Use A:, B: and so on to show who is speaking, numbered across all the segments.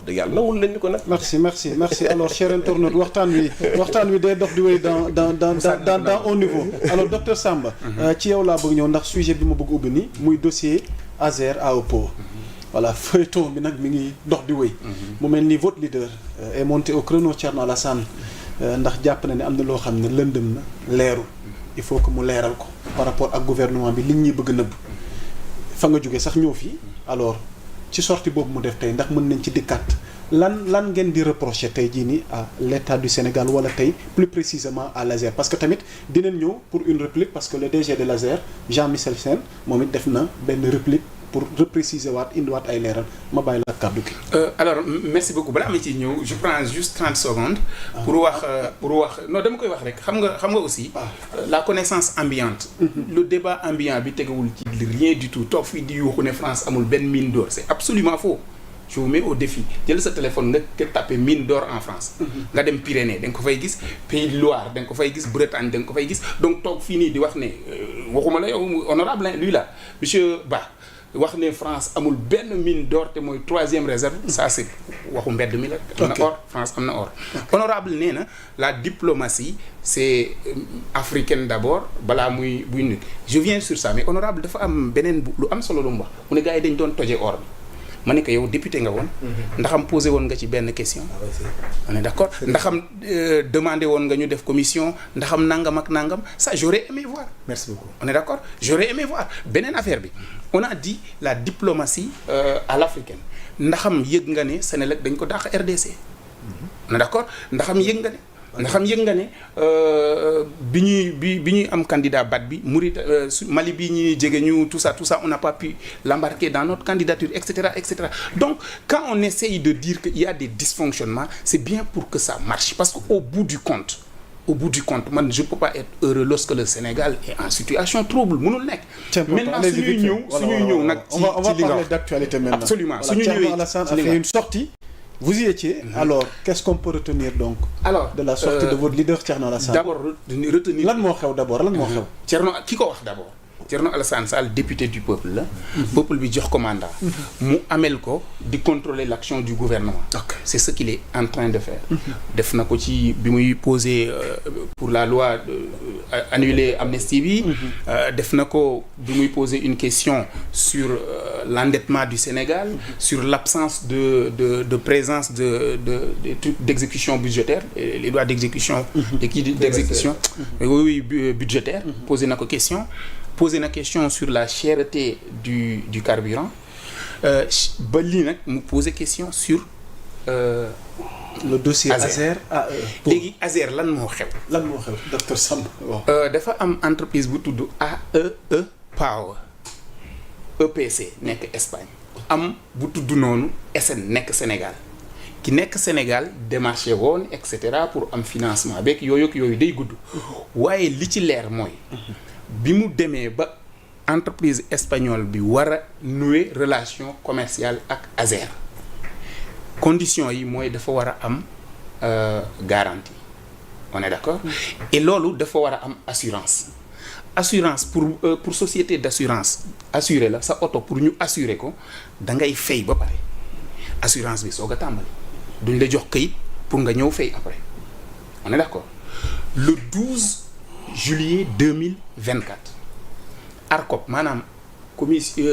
A: dëgg yàlla nangul nañ ko nag.
B: merci alors cher internaute waxtaan wi day dox di wéy dans au niveau alors docteur Samba. ci yow laa bëgg ñëw ndax sujet bi ma bëgg ubbi ni muy dossier Azer AEPO. voilà feuilleton bi nag mi ngi dox di wéy. mu mel ni votre leader est monté au créneau Thierno Alassane ndax jàpp na ne am na loo xam ne lëndëm na leeru il faut que mu leeral ko par rapport ak gouvernement bi li ñuy bëgg nëbb fa nga jóge sax ñëw fii alors ci sortie boobu mu def tey ndax mën nañ ci dikkaat lan ngeen di reprocher tey jii nii à l'État du Sénégal wala tey plus précisément à l'Azer parce que tamit dinañ ñëw pour une réplique parce que le DG de l'Azer Jean-Michel Sène moom it def na benn réplique pour repréciser waat indiwaat ay leeral ma bàyyi la kàddu gi.
C: alors merci beaucoup balaa ma ciy ñëw je prends juste 30 secondes. pour wax non dama koy wax rek xam nga aussi. la connaissance ambiante. le débat ambiant bi tegewul ci rien du tout toog fii di yuuxu ne France amul benn mine d'or c'est absolument faux. je vous mets au défi jël sa téléphone nga tapé mine d'or en France. nga dem Pyrénées da nga ko fay gis Pays de Loire da nga ko fay gis Bretagne da nga ko fay gis donc toog fii nii di wax ne waxuma la yow honorable lui là monsieur Ba. wax ne France amul benn mine d'or te mooy 3e réserve ça c'est waxu mbedd mi la am na or France am na or honorable nee na la diplomatie c'est africaine d'abord balaa buy nit je viens sur ça mais honorable dafa am beneen lu am solo lu mu wax mu ne gars yi dañ doon toje or bi ma ne ko yow député nga woon ndaxam posé woon nga ci benn question on est d'accord ndaxam demandé woon nga ñu def commission ndaxam nangam ak nangam ça j'aurais aimé voir
A: merci beaucoup
C: on est d'accord j'aurais aimé voir beneen affaire bi on a dit la diplomatie à l'africaine ndaxam yëg nga ne Sénélec dañ ko dàq RDC on est d'accord ndaxam yëg nga ne bi ñuy am candidat BAD bi Mali bi ñuy jege ñu tout ça on n'a pas pu l'embarquer dans notre candidature etc. donc quand on essaye de dire qu'il y a des dysfonctionnements c'est bien pour que ça marche parce que au bout du compte man je peux pas être heureux lorsque le Sénégal est en situation trouble mënul nekk. maintenant suñuy ñëw nag ci
B: on va
C: li nga
B: parler
C: wax
B: d'actualité maintenant.
C: absolument
B: suñu ñëwee Alassane a fait une sortie. Vous y étiez. Alors qu'est-ce qu'on peut retenir donc. De la sortie de votre leader Thierno Alassane.
C: D'abord retenir.
B: lan moo xew d'abord.
C: Thierno ki ko wax d'abord. Thierno Alassane Sall député du peuple la. peuple bi jox ko mandat. mu amel ko di contrôler l'action du gouvernement. C'est ce qu'il est en train de faire. def na ko ci bi muy poser pour la loi annuler amnistie bi. def na ko bi muy poser une question sur l'endettement du Sénégal. sur l'absence de présence de trucs d'exécution budgétaire les lois d'exécution. d'exécution. oui budgétaire. poser na ko question. poser na question sur la cherté du carburant ba lii nag mu poser question sur
B: le dossier Azer
C: léegi Azer lan moo xew
B: docteur Samba
C: dafa am entreprise bu tudd AEE Power EPC nekk Espagne am bu tudd noonu SN nekk Sénégal ki nekk Sénégal démarché woon et cetera pour am financement beeg yooyu day gudd waaye li ci leer mooy bi mu demee ba entreprise espagnole bi war a nouer relation commerciale ak Azer conditions yi mooy dafa war a am garantie on est d'accord et loolu dafa war a am assurance pour société d'assurance assurer la sa oto pour ñu assurer ko da ngay fay ba pare assurance bi soog a tàmbali duñ la jox kayit pour nga ñëw fay après on est d'accord le 12 juillet 2024 ARCOP maanaam commission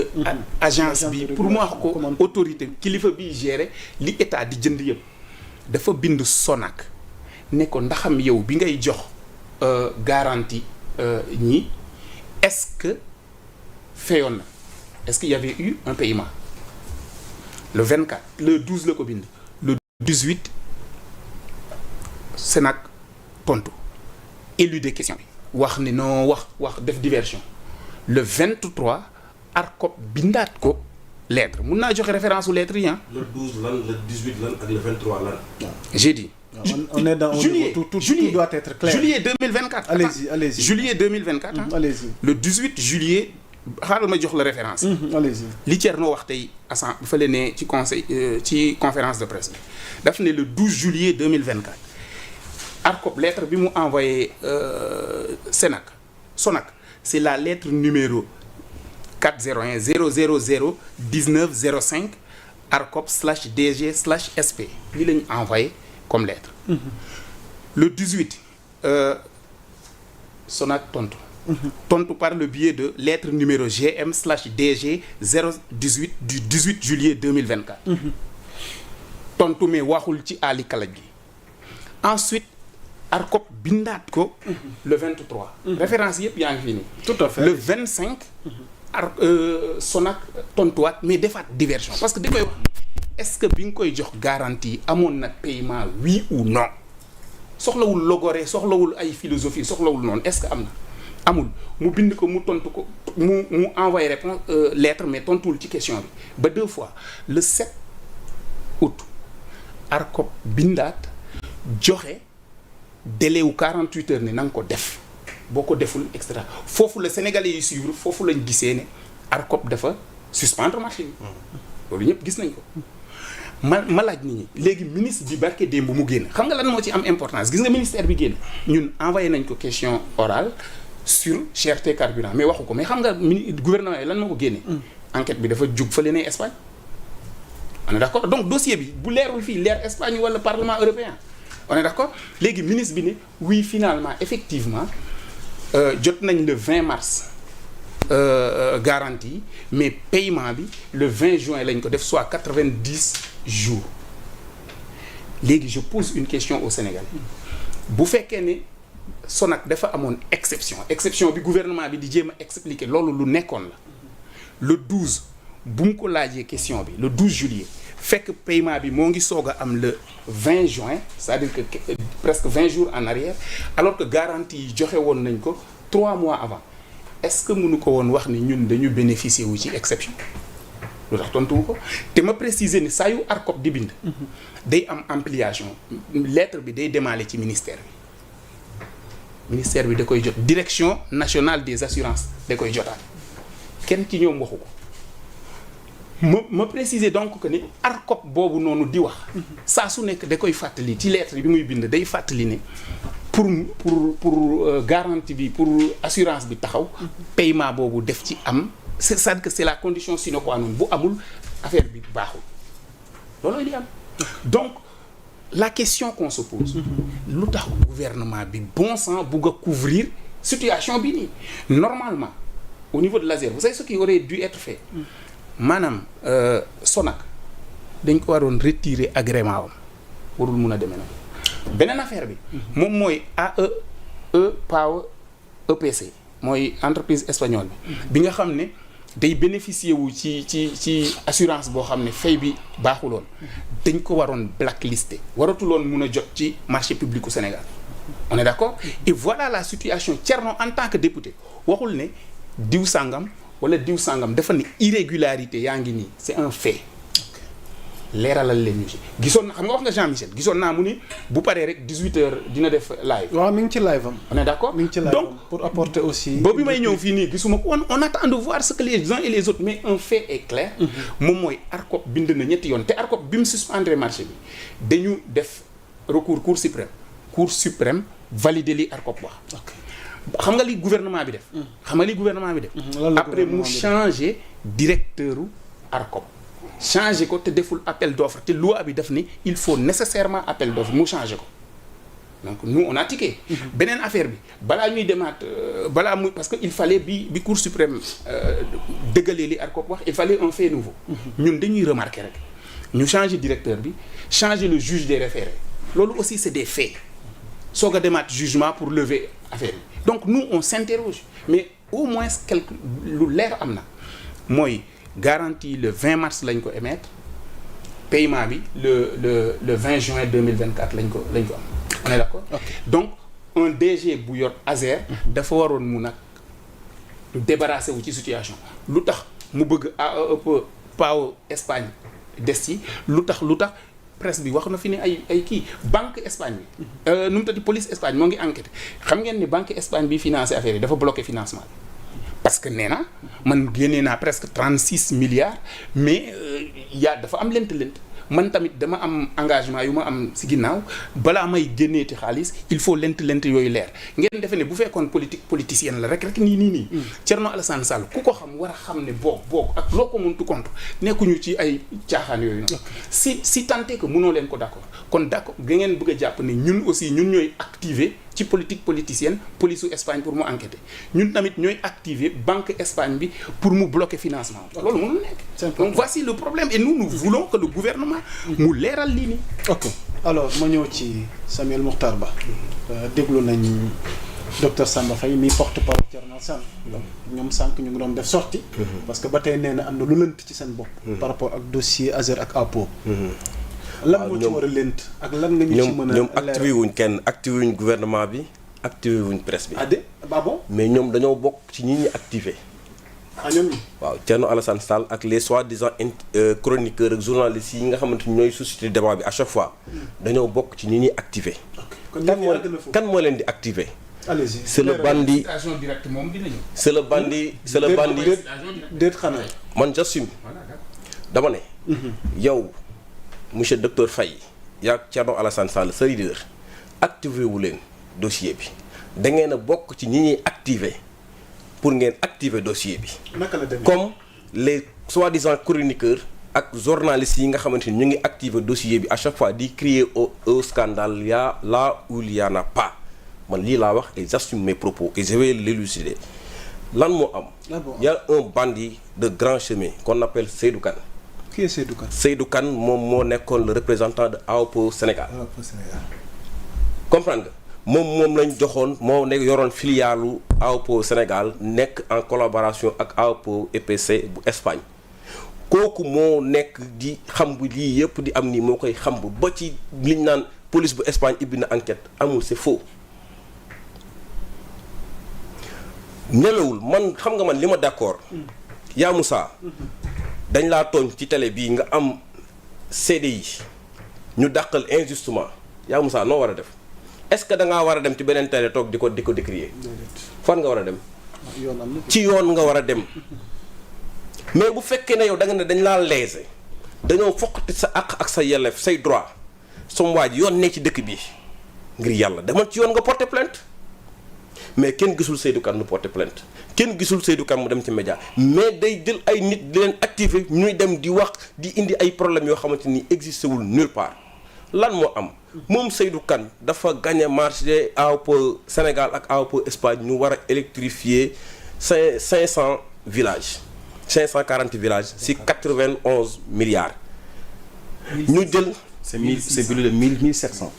C: agence bi pour mu wax ko autorité kilifa bi gérer li état di jënd yëpp dafa bind Sonac ne ko ndaxam yow bi ngay jox garantie ñi est-ce que fayoon na est-ce qu'il y avait eu un paiement le 24 le 12 la ko bind le 18 Sonac tontu éluder question bi wax ne non wax def diversion le 23 ARCOP bindaat ko lettre mun naa joxe référence aux lettres yi
A: le 12 lan le 18 lan ak le 23 lan.
C: j'ai dit.
B: on est dans
C: juillet
B: tout doit être clair.
C: juillet 2024.
B: allez-y
C: juillet 2024.
B: allez-y
C: le 18 juillet xaaral ma jox la référence.
B: allez-y
C: li Thierno wax tey fële ne ci conseil ci conférence de presse bi daf ne le 12 juillet 2024 ARCOP lettre bi mu envoyé Sonac c'est la lettre numéro 401 000 19 05 arcop/DG/SP lii la ñu envoyé comme lettre. Le 18 Sonac tontu. tontu par le biais de lettre numéro GM/DG 018 du 18 juillet 2024. tontu mais waxul ci Ali Kalaj gi. ensuite ARCOP bindaat ko le 23. référence yëpp yaa ngi fi nii.
B: tout à fait
C: le 25. Sonac tontuwaat mais defaat diversion parce que da koy wax est-ce que bi nga koy jox garantie amoon na paiement oui ou non soxlawul logoré soxlawul ay philosophie soxlawul noonu est-ce que am na amul mu bind ko mu tontu ko mu envoyé réponse lettre mais tontuwul ci question bi ba 2 fois le 7 août ARCOP bindaat joxe délai wu 48 heures ne na nga ko def boo ko deful et cetera foofu la Sénégalais yi suivre foofu lañ gisee ne ARCOP dafa suspendre marché bi loolu ñëpp gis nañ ko ma laaj nit ñi léegi ministre bi barke démb mu génn xam nga lan moo ci am importance gis nga ministère bi génn ñun envoyé nañ ko question orale sur cherté carburant mais waxu ko mais xam nga gouvernement yi lan moo ko génne enquête bi dafa jug fële ne Espagne on est d'accord donc dossier bi bu leerul fii leer Espagne wala parlement européen on est d'accord léegi ministre bi ne oui finalement effectivement jot nañ le 20 mars garantie mais paiement bi le 20 juin lañ ko def soit 90 jours léegi je pose une question au Sénégal bu fekkee ne Sonac dafa amoon exception bi gouvernement bi di jéem a expliquer loolu lu nekkoon la le 12 bu mu ko laajee question bi le 12 juillet fekk paiement bi moo ngi soog a am le 20 juin c'est-à-dire que presque 20 jours en arrière alors que garantie yi joxe woon nañ ko 3 mois avant est-ce que mënu ko woon wax ni ñun dañu bénéficier wu ci exception lu tax tontu ko te ma préciser ni saa yu ARCOP di bind day am ampliation lettre bi day démaler ci ministère bi da koy jot direction nationale des assurances da koy jotaat kenn ci ñoom waxu ko ma préciser donc que ni ARCOP boobu noonu di wax saa su nekk da koy fàttali ci lettre bi muy bind day fàttali ne pour garantie bi pour assurance bi taxaw paiement boobu def ci am c'est-à-dire que c'est la condition sine qua non bu amul affaire bi baaxul loolooy li am donc la question qu'on se pose lu tax gouvernement bi bon sang bugg a couvrir situation bi nii normalement au niveau de l'ASER vous savez ce qui aurait dû être fait maanaam Sonac dañ ko waroon retirer agrément am warul mun a demee nag beneen affaire bi moom mooy AEE Power EPC mooy entreprise espagnole bi nga xam ne day bénéficier wu ci assurance boo xam ne fay bi baaxuloon dañ ko waroon blacklisté waratuloon mun a jot ci marché public au Sénégal on est d'accord et voilà la situation Thierno en tant que député waxul ne diw sangam wala diw sangam dafa ne irrégularité yaa ngi nii c'est un fait leeralal leen ñu ci gisoon na xam nga wax nga Jean-Michel gisoon naa mu ni bu paree rek 18h dina def live.
B: waaw mi ngi ci live am.
C: on est d'accord
B: mi ngi ci live
C: donc
B: am pour apporter aussi.
C: boobu bi may ñëw fii nii gisuma ko on attend de voir ce que les uns et les autres mais un fait est clair. moom mooy ARCOP bind na ñetti yoon te ARCOP bi mu suspendre marché bi dañu def recours cour suprême valider li ARCOP wax. xam nga li gouvernement bi def. après mu changer directeuru ARCOP. changer ko te deful appel d'offre te loi bi def ni il faut nécessairement appel d'offre mu changer ko donc nous on a tiqué. beneen affaire bi balaa ñuy demaat balaa muy parce que il fallait bi cour suprême dëggalee li ARCOP wax il fallait un fait nouveau. ñun dañuy remarquer rek ñu changer directeur bi changer le juge des référés loolu aussi c'est des faits soog a demaat jugement pour lever affaire bi donc nous on s'interroge mais au moins quelque lu leer am na mooy. garantie le 20 mars lañ ko émettre paiement bi le 20 juin 2024 lañ ko am on est d'accord donc un DG bu yor ASER dafa waroon mun a débarrasser wu ci situation lu tax mu bëgg AEE Power Espagne des ci lu tax presse bi wax na fi ne ay kii banque Espagne bi nu mu tati police Espagne moo ngi enquête xam ngeen ni banque Espagne bi financé affaire yi dafa bloqué financement bi parce que nee na man génnee naa presque 36 milliards mais dafa am lent man tamit dama am engagement yu ma am si ginnaaw balaa may génneeti xaalis il faut lent yooyu leer ngeen defe ne bu fekkoon politicienne la rek nii Thierno Alassane Sall ku ko xam war a xam ne boog ak loo ko mëntu compte nekkuñu ci ay caaxaan yooyu noonu si tant est que mënoo leen ko d'accord kon d'accord ga ngeen bëgg a jàpp ne ñun aussi ñun ñooy activer ci politique politicienne police su Espagne pour mu enquêter ñun tamit ñooy activer banque Espagne bi pour mu bloquer financement loolu mënul nekk donc voici le problème et nous voulons que le gouvernement mu leeral lii nii.
B: ok alors ma ñëw ci Samuel Mokhtar Ba déglu nañ docteur Samba Faye mi porte-parole Thierno Alassane ñoom sànq ñu ngi doon def sortie parce que ba tey nee na am na lu lënt ci seen bopp par rapport ak dossier Azer ak APO lan moo ci war a lënt ak lan nga ñu ci mën a
A: ñoom activé wuñ kenn activé wuñ gouvernement bi activé wuñ presse bi
B: bon
A: mais ñoom dañoo bokk ci ñi ñuy activé
B: ñoom ñi
A: waaw Thierno Alassane Sall ak les soi-disant chroniqueurs ak journalistes yi nga xamante ni ñooy susciter débat bi à chaque fois dañoo bokk ci ñi ñuy activé kan moo leen di activé
B: allez-y
A: c'est le bandit c'est le bandit
B: déet xanaa
A: man j'assume dama ne yow monsieur docteur Faye yaa Thierno Alassane Sall sa leader activé wu leen dossier bi da ngeen a bokk ci ñi ñuy activé pour ngeen activer dossier bi
B: naka la demee
A: comme les soi-disant chroniqueurs ak journalistes yi nga xamante ni ñu ngi activer dossier bi à chaque fois di crier au scandale y a là où il y en a pas man lii laa wax et j'assume mes propos et je vais l'élucider lan moo am y a un bandit de grand chemin qu'on appelle Seydou Kane.
B: Qui est Seydou Kane?
A: Seydou Kane moom moo nekkoon le représentant de AOPO Sénégal. comprendre nga moom lañ joxoon moo nekk yoroon filialu AOPO Sénégal nekk en collaboration ak AOPO EPC bu Espagne kooku moo nekk di xam bu lii yëpp di am nii moo koy xam ba ci liñ naan police bu Espagne ibbi na enquête amul c'est faux. ñemewul man xam nga man li ma d'accord yaa Moussa dañ laa tooñ ci télé bii nga am CDI ñu dàqal injustement yaa Moussa noo war a def est-ce que da ngaa war a dem ci beneen télé toog di ko décrier fan nga war a dem ci yoon nga war a dem mais bu fekkee ne yow da nga ne dañ laa léser dañoo foqati sa àq ak sa yelleef say droit som waa ji yoon ne ci dëkk bi ngir yàlla demal ci yoon nga porter plainte mais kenn gisul Seydou Kane mu porter plainte kenn gisul Seydou Kane mu dem ci média mais day jël ay nit di leen activer ñuy dem di wax di indi ay problèmes yoo xamante ni existé wul nulle part lan moo am moom Seydou Kane dafa gagné marché AOPO Sénégal ak AOPO Espagne ñu war a électrifier 500 villages 540 villages ci 91 milliards. ñu jël
D: c'est plus de 1700.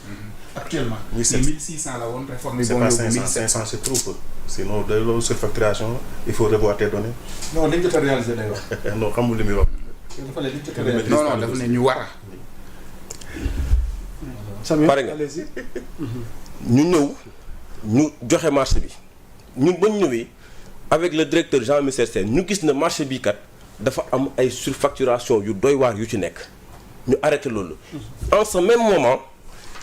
C: actuellement 1600 la woon réforme yi
D: c'est pas 500 c'est trop peu sinon de loolu surfacturation il faut revoir tes données.
B: non dañ jot a réaliser day wax.
D: non xamul li muy wax.
B: dafa ne dañ jot a réaliser.
C: non dafa ne ñu war a.
A: pare nga ñu ñëw ñu joxe marché bi ñun ba ñu ñëwee avec le directeur Jean-Michel Sène ñu gis na marché bii kat dafa am ay surfacturation yu doy waar yu ci nekk ñu arrêté loolu. en ce même moment.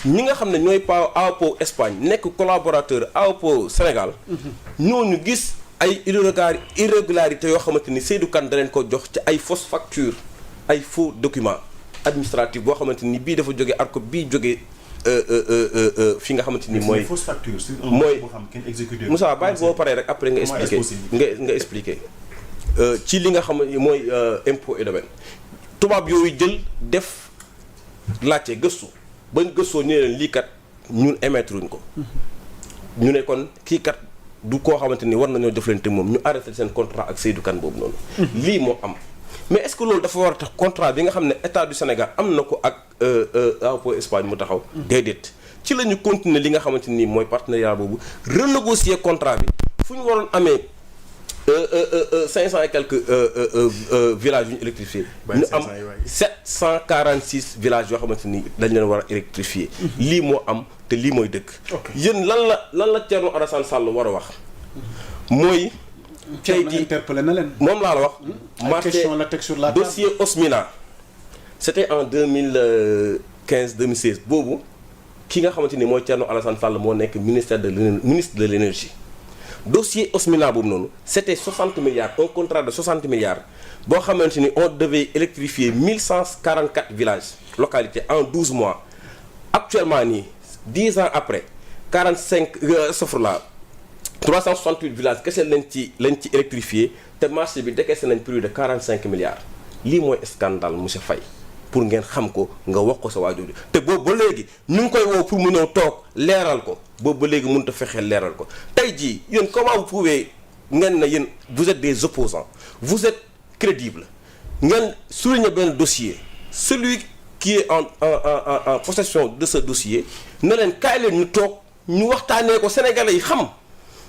A: ñi nga xam ne ñooy pa AOPO Espagne nekk collaborateur AOPO Sénégal ñooñu gis ay irrégularité yoo xamante ni Seydou Kane da leen ko jox ci ay fausses factures ay faux documents administratifs boo xamante ni bii dafa jógee ARCOP bii jógee fi nga xamante ni mooy
D: fausse facture
A: mooy
D: boo xam kenn exécuté
A: Moussa bàyyi boo paree rek après nga expliquer nga expliquer ci li nga xam ne mooy impôt et domaine tubaab yooyu jël def laajte gëstu bañ gëstoo ñu ne leen lii kat ñun émettre wuñ ko ñu ne kon kii kat du koo xamante ni war nañoo jëflante moom ñu arrêté seen contrat ak Seydou Kane boobu noonu. lii moo am mais est-ce que loolu dafa war a tax contrat bi nga xam ne état du Sénégal am na ko ak AOPO Espagne mu taxaw. déedéet ci la ñu continuer li nga xamante ni mooy partenariat boobu renégocier contrat bi fu ñu waroon amee 500 et quelques villages yu ñu électrifié. ñu am 746 villages yoo xamante ni dañ leen war a électrifié. lii moo am te lii mooy dëkk. yéen lan la Thierno Alassane Sall war a wax. mooy. tey jii
B: interpellé na leen.
A: moom laa la wax.
B: marché la teg sur la table
A: dossier Osmina. c'était en 2015 2016 boobu ki nga xamante ni mooy Thierno Alassane Sall moo nekk ministre de l'énergie. dossier Osmina boobu noonu c'était 60 milliards un contrat de 60 milliards boo xamante ni on devait électrifier 1144 villages localités en 12 mois actuellement nii 10 ans après 368 villages kese lañ ci électrifié te marché bi décaissé nañ plus de 45 milliards lii mooy scandale monsieur Faye pour ngeen xam ko nga wax ko sa waajur te boobu ba léegi ñu ngi koy woo pour mu ñëw toog leeral ko boobu ba léegi mënut a fexeel leeral ko tey jii yéen comment vous pouvez ngeen na yéen vous êtes des opposants vous êtes crédible ngeen souligner benn dossier celui qui est en possession de ce dossier ne leen kaay leen ñu toog ñu waxtaanee ko sénégalais yi xam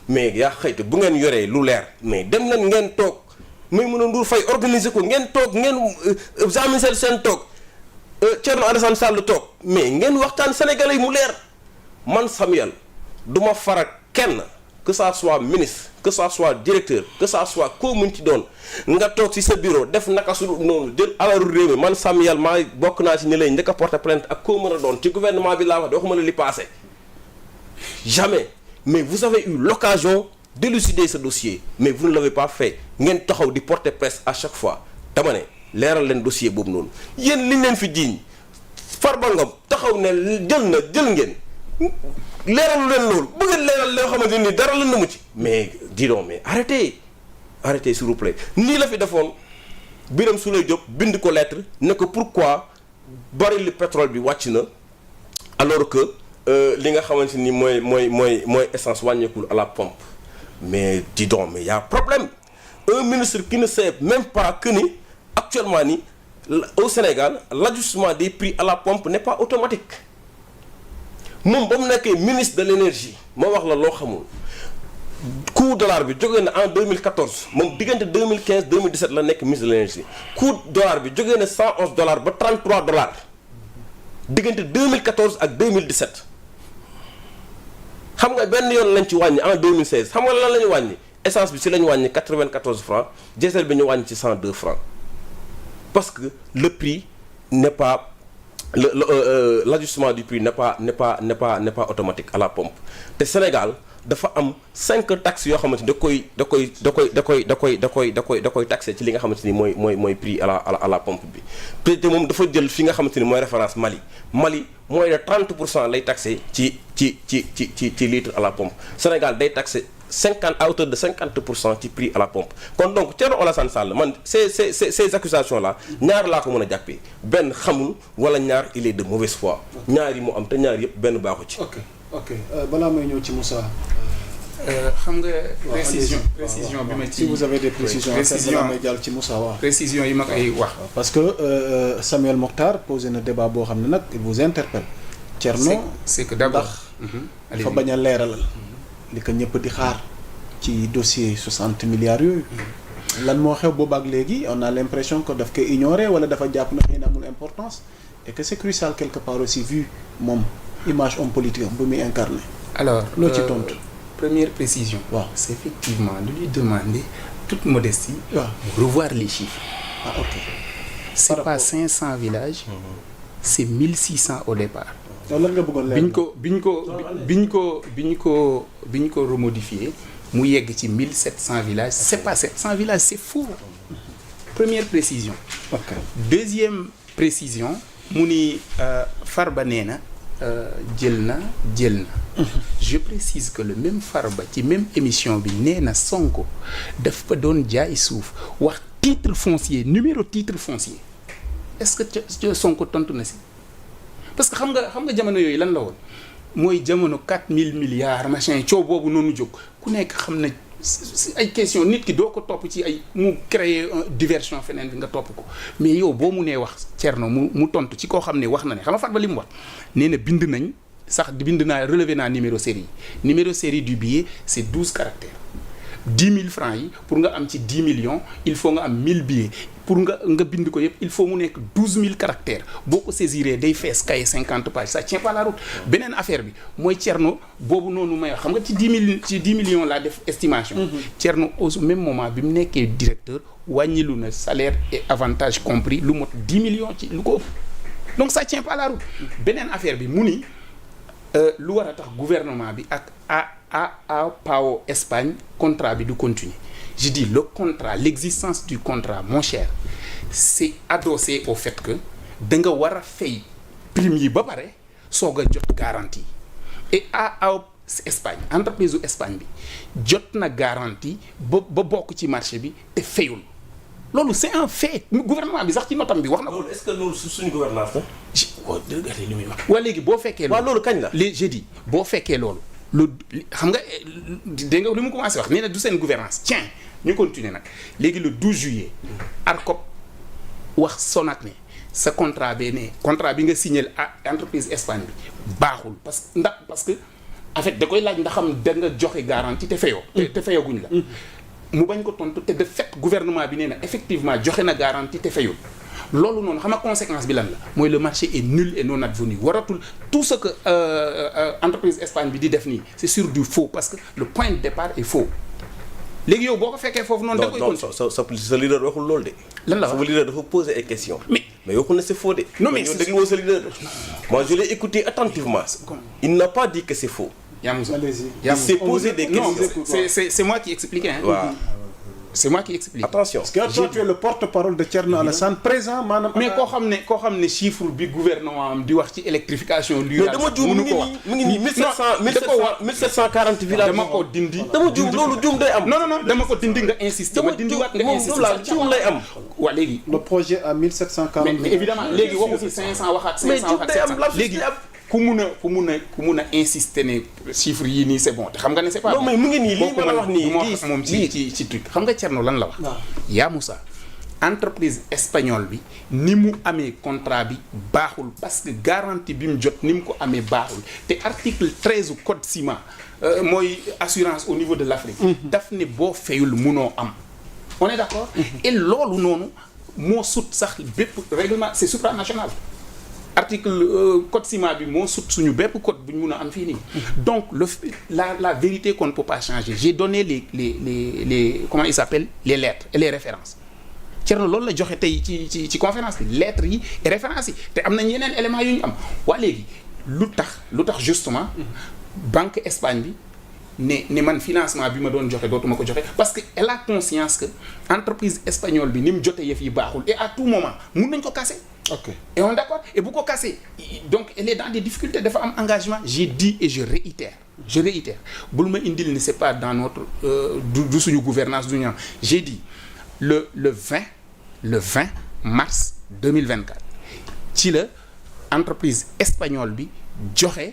A: mais yaa xëyte bu ngeen yoree lu leer mais dem leen ngeen toog Maïmouna Ndour Faye organiser ko ngeen toog ngeen Jean-Michel Sène toog Thierno Alassane Sall toog mais ngeen waxtaan sénégalais yi mu leer man Samuel du ma farak kenn que ça soit ministre que ça soit directeur que ça soit koo mun ci doon nga toog ci sa bureau def naka su noonu jël alalu réew mi man Samuel maa bokk naa ci ñi lay njëkk a porter plainte ak koo mën a doon ci gouvernement bi laa wax de waxuma la li passé jamais mais vous avez eu l'occasion d'élucider ce dossier mais vous ne l'avez pas fait ngeen taxaw di porter presse à chaque fois dama ne leeral leen dossier boobu noonu yéen liñ leen fi jiiñ Farba Ngom taxaw ne jël ngeen leeralu leen loolu bu ngeen leeral loo xamante ni dara la mu ci mais dis donc mais arrêtez s'il vous plaît nii la fi defoon Birame Souleye Diop bind ko lettre ne ko pourquoi baril pétrole bi wàcc na alors que li nga xamante ni mooy essence wàññeekul à la pompe mais dis donc mais y a problème un ministre qui ne sait même pas que ni actuellement ni au Sénégal l'ajustement des prix à la pompe n'est pas automatique moom ba mu nekkee ministre de l'énergie ma wax la loo xamul coût dollar bi jógee na en 2014 moom diggante 2015 2017 la nekk ministre de l'énergie coût dollar bi jógee na $111 ba $33 diggante 2014 ak 2017 xam nga benn yoon lañ ci wàññi en 2016 xam nga lan la ñu wàññi essence bi si la ñu wàññi 94 francs diesel bi ñu wàññi ci 102 francs parce que le prix n'est pas l'ajustement du prix n'est pas automatique à la pompe te Sénégal dafa am 5 taxes yoo xamante ni da koy taxé ci li nga xamante ni mooy prix à la pompe bi te moom dafa jël fi nga xamante ni mooy référence Mali mooy de 30% lay taxé ci litre à la pompe Sénégal day taxé à hauteur de 50% ci prix à la pompe kon donc Thierno Alassane Sall man ces accusations là ñaar laa ko mën a jàppee benn xamul wala ñaar il est de mauvaise foi ñaar yi mu am te ñaar yëpp benn baaxu ci.
B: ok balaa may ñëw ci Moussa.
C: xam nga précision bi ma ci
B: si vous avez des précisions balaa may jàll ci Moussa waaw.
C: précision yi ma koy wax.
B: parce que Samuel Mokhtar posé na débat boo xam ne nag il vous interpelle. Thierno
C: c'est que d'abord
B: dafa bañ a leeralal. li ko ñëpp di xaar ci dossier 60 milliards yooyu. lan moo xew boobu ak léegi on a l'impression que daf ko ignorer wala dafa jàpp na xëy na amul importance et que c'est crucial quelque part aussi vu moom image homme politique bu muy incarné.
C: alors
B: loo ci tontu.
C: première précision. waaw c'est effectivement de lui demander toute modestie.
B: waaw
C: revoir les chiffres.
B: ah ok.
C: c'est pas 500 villages. c'est 1600 au départ.
B: lan nga bëggoon leer
C: biñ ko remodifié mu yegg ci 1700 villages c'est pas 700 villages c'est faux. Première précision.
B: Okay.
C: Deuxième précision mu ni Farba nee na jël na. Je précise que le même Farba ci même émission bi nee na Sonko daf fa doon jaay suuf wax titre foncier numéro titre foncier est-ce que Sonko tontu na si. parce que xam nga jamono yooyu lan la woon mooy jamono 4000 milliards machin coow boobu noonu jóg ku nekk xam na ay question nit ki doo ko topp ci ay mu créer diversion feneen bi nga topp ko mais yow boo mu nee wax Thierno mu tontu ci koo xam ne wax na ne xam nga Farba li mu wax nee na bind naa relevé naa numéro série du billet c'est 12 caractères 10 000 francs yi pour nga am ci 10 millions il faut nga am 1000 billets pour nga bind ko yëpp il faut mu nekk 12 000 caractères boo ko saisiree day fees cahier 50 pages ça tient pas la route. beneen affaire bi mooy Thierno boobu noonu may wax xam nga ci 10 millions laa def estimation. Thierno au même moment bi mu nekkee directeur wàññilu na salaire et avantages compris lu mot 10 millions ci lu ko ëpp donc ça tient pas la route. beneen affaire bi mu ni lu war a tax gouvernement bi ak AAPAO Espagne contrat bi du continuer je dis le contrat l'existence du contrat mon cher c'est adossé au fait que da nga war a fay prime yi ba pare soog a jot garantie et AAPAO Espagne entreprise u Espagne bi jot na garantie ba bokk ci marché bi te fayul loolu c'est un fait gouvernement bi sax ci notam bi wax na ko.
A: loolu est-ce que loolu suñu gouvernance la.
C: waaw dëgg li muy wax. waa léegi boo fekkee.
A: waaw loolu kañ la.
C: les j'ai dit boo fekkee loolu. lu xam nga dégg nga li mu commencé wax nee na du seen gouvernance tiens ñu continuer nag léegi le 12 juillet. ARCOP wax Sonac ne sa contrat bee ne contrat bi nga signé entreprise Espagne bi baaxul parce que en fait da koy laaj ndax xam da nga joxe garantie te fayoo. te fayaguñ la. mu bañ ko tontu te de fait gouvernement bi nee na effectivement joxe na garantie te fayul loolu noonu xam nga conséquence bi lan la mooy le marché est nul et non advenu waratul tout ce que entreprise Espagne bi di def nii c'est sur du faux parce que le point de départ est faux léegi yow boo ko fekkee foofu noonu. da koy continuer
A: sa leader waxul loolu de.
C: lan la wax
A: sa leader dafa poser ay questions. mais waxul ne c'est faux de.
C: non mais
A: yow déglu woo sa leader. moi je l'ai écouté attentivement. il n'a pas dit que c'est faux.
C: Yamoussa
A: il s'est posé des questions.
C: Non, c'est moi qui expliquais. Hein.
A: Waaw.
C: C'est moi qui explique.
A: Attention.
B: Parce que toi tu es le porte-parole de Thierno Alassane présent maanaam.
C: mais koo xam ne chiffre bi gouvernement am di wax ci électrification.
A: mais dama juum mu ngi nii 1740 villages.
C: dama ko dindi.
A: dama juum loolu juum day am.
C: non dama ko dindi nga insister.
A: dama juum moom juum lay am.
C: waa léegi.
B: le projet à 1740.
C: mais évidemment léegi waxu fi 500 waxaat 500 waxaat 700 léegi ku mun a insister ne chiffre yii nii c'est bon te xam nga ne c'est pas.
A: non mais mu ngi nii lii ma la wax nii
C: lii moom ci truc xam nga Thierno lan la wax. waaw yaa Moussa entreprise espagnole bi ni mu amee contrat bi baaxul parce que garantie bi mu jot ni mu ko amee baaxul te article 13 code ciment mooy assurance au niveau de l'Afrique. daf ne boo fayul munoo am. on est d'accord. et loolu noonu moo sut sax bépp règlement c'est supranational. article code ciment bi moo sut suñu bépp code bu ñu mun a am fii nii. donc la vérité qu'on ne peut pas changer j'ai donné les comment il s'appelle les lettres et les références Thierno loolu la joxe tey ci conférence bi lettres yi et références yi te am nañ yeneen éléments yu ñu am waa léegi lu tax justement banque Espagne bi ne man financement bi ma doon joxe dootuma ko joxe parce que elle a conscience que entreprise espagnole bi ni mu jote yëf yi baaxul et à tout moment mun nañ ko casser.
B: ok
C: et on est d'accord et bu ko casser donc elle est dans des difficultés dafa am engagement j'ai dit et je réitère bul ma indil ni c'est pas dans notre du suñu gouvernance du ñu am j'ai dit le 20 mars 2024 ci la entreprise espagnole bi joxe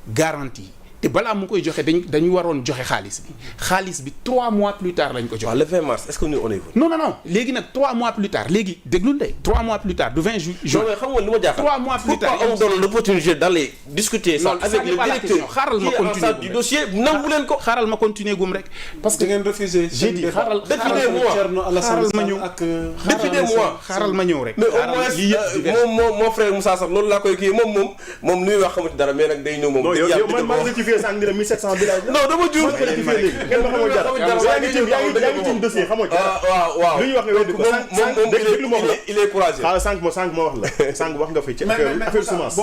C: garantie te balaa mu koy joxe dañu waroon joxe xaalis bi 3 mois plus tard lañ ko joxe.
A: le 20 mars est-ce que nous on est.
C: non léegi nag 3 mois plus tard léegi déglul de 3 mois plus tard du 20 juin.
A: non mais xam nga li ma jaaxal.
C: 3 mois plus tard
A: pourquoi on donne l'opportunité d'aller discuter ça avec le directeur
C: xaaral ma continuer
A: du dossier nangu leen ko.
C: xaaral ma continuer gum rek. parce que
B: da ngeen refuser.
C: j'ai dit xaaral ma ñëw
A: depuis des mois
C: xaaral ma ñëw rek.
A: mais au moins mon frère Moussa sax loolu laa koy kii moom nuy wax xamante dara mais nag day ñëw moom. non dama jur
D: yaa ngi tiim dossier xamoo ci
A: waaw
D: lu ñuy wax nga weddi ko
A: moom il est courageux.
D: xaaral sànq ma wax la sànq wax nga fi ci affaire semence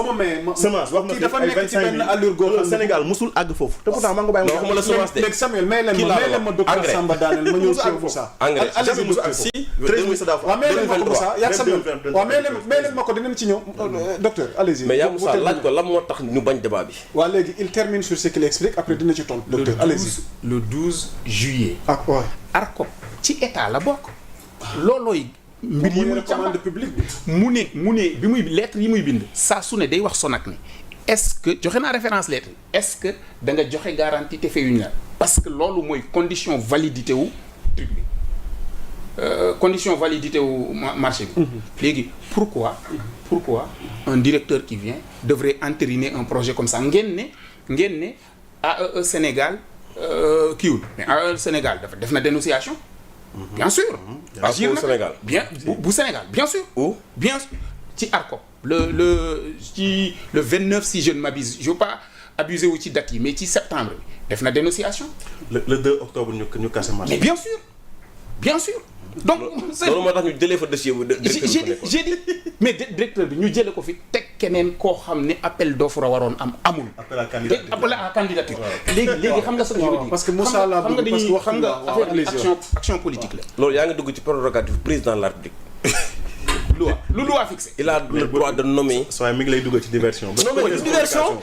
D: semence wax nga fi
B: dafa nekk ci benn allure goo xam ne
D: Sénégal musul àgg foofu te pourtant maa nga bàyyi
A: waxuma la semence de.
B: léegi Samuel may leen ma docteur Samba Daanel ma ñëw ci Moussa
A: engrais
B: allez-y docteur
A: si
D: 13 000 ça
B: waaw may leen ma ko Moussa yaa Samuel waaw may leen ma ko dinañ ci ñëw docteur allez-y.
A: mais yaa Moussa laaj ko lan moo tax ñu bañ débat bi.
B: waaw léegi il termine sur ce qu'il explique après dina ci tontu docteur allez-y.
C: le 12 juillet.
B: ak waay
C: ARCOP ci état la bokk. loolooy. mbir yi muy
B: commande publique bi.
C: mu ne bi muy lettre yi muy bind. saa su ne day wax Sonac ni est-ce que joxe naa référence lettre est-ce que da nga joxe garantie te fayuñ la parce que loolu mooy condition validité wu truc bi condition validité wu marché bi. léegi pourquoi un directeur qui vient devrait entériner un projet comme ça ngeen ne AEE Sénégal kiiwul mais AEE Sénégal dafa def na dénonciation. bien sûr.
A: agir na Sénégal
C: bien bu Sénégal bien sûr. bien sûr ci ARCOP le 29 si je ne m'abuse je veux pas abuser wu ci date yi mais ci septembre bi def na dénonciation.
D: le 2 octobre ñu cassé marché.
C: mais bien sûr donc
A: loolu moo tax ñu jëlee fa dossier bu
C: j'ai dit mais directeur bi ñu jëlee ko fi teg keneen koo xam ne appel d'offre a waroon amul.
D: appel à candidature
C: appel à candidature. léegi xam nga ce que je veux dire.
B: parce que Moussa laa bëgg parce que wax
C: xam nga affaire action politique la.
A: loolu yaa ngi dugg ci prérogative président de la République.
C: loi fixé.
A: il a le droit de nommer.
D: soit mi ngi lay dugg ci diversion.
A: non mais diversion.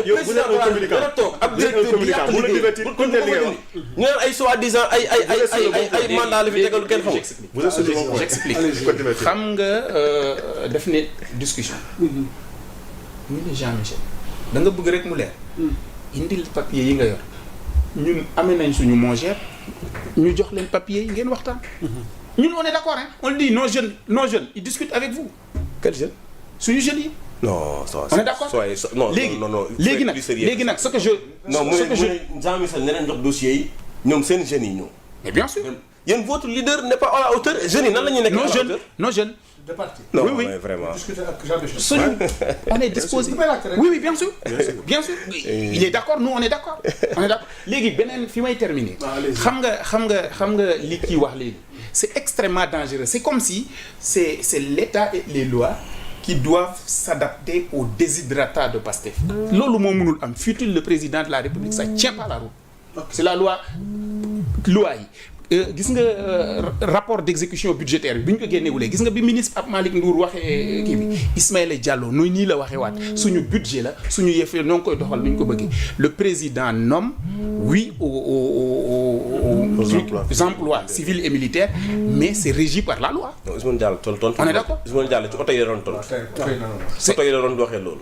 D: yow vous êtes un communicant.
A: ab directeur bi yàq liggéey pour ñu naan ay soi-disant ay mandat la fi tegal kenn xamul.
D: vous êtes sur le bon point.
C: j'explique xam nga def ne discussion. ñu ne Jean-Michel da nga bëgg rek mu leer. indil papier yi nga yor ñun amee nañ suñu mongère ñu jox leen papier yi ngeen waxtaan. ñun on est d'accord hein on dit nos jeunes ils discutent avec vous.
A: quel jeune.
C: suñu jeunes yi.
A: non
C: on est d'accord
A: non
C: léegi nag ce que je.
A: non mu ne Jean-Michel ne leen jox dossiers yi ñoom seen jeunes yi ñëw.
C: mais bien sûr.
A: yéen votre leader n'est pas à la hauteur jeunes yi nan la ñuy nekk.
C: nos jeunes.
E: de parti.
A: non
C: oui
A: mais vraiment.
E: discuter ak genre de choses.
C: suñu on est disposé. oui bien sûr. bien sûr il est d'accord nous on est d'accord. léegi beneen fi may terminer. xam nga li kii wax léegi. c'est extrêmement dangereux c'est comme si c'est l'État et les lois qui doivent s'adapter aux desiderata de Pastef. loolu moo mënul am fût-il le président de la République ça tient pas la route. c'est la loi yi. gis nga rapport d'exécution budgétaire bi ñu ko génnewulee gis nga bi ministre Pape Malick Ndour waxee kii bi Ismaïla Diallo noonu nii la waxee waat suñu budget la suñu yëf noo ngi koy doxal ni ñu ko bëggee le président nomme oui aux emplois civils et militaires mais c'est régi par la loi.
A: non Ousmane Diallo tontu.
C: on est d'accord
A: Ousmane Diallo ci oto yi la doon tontu. oto yi la doon waxee loolu.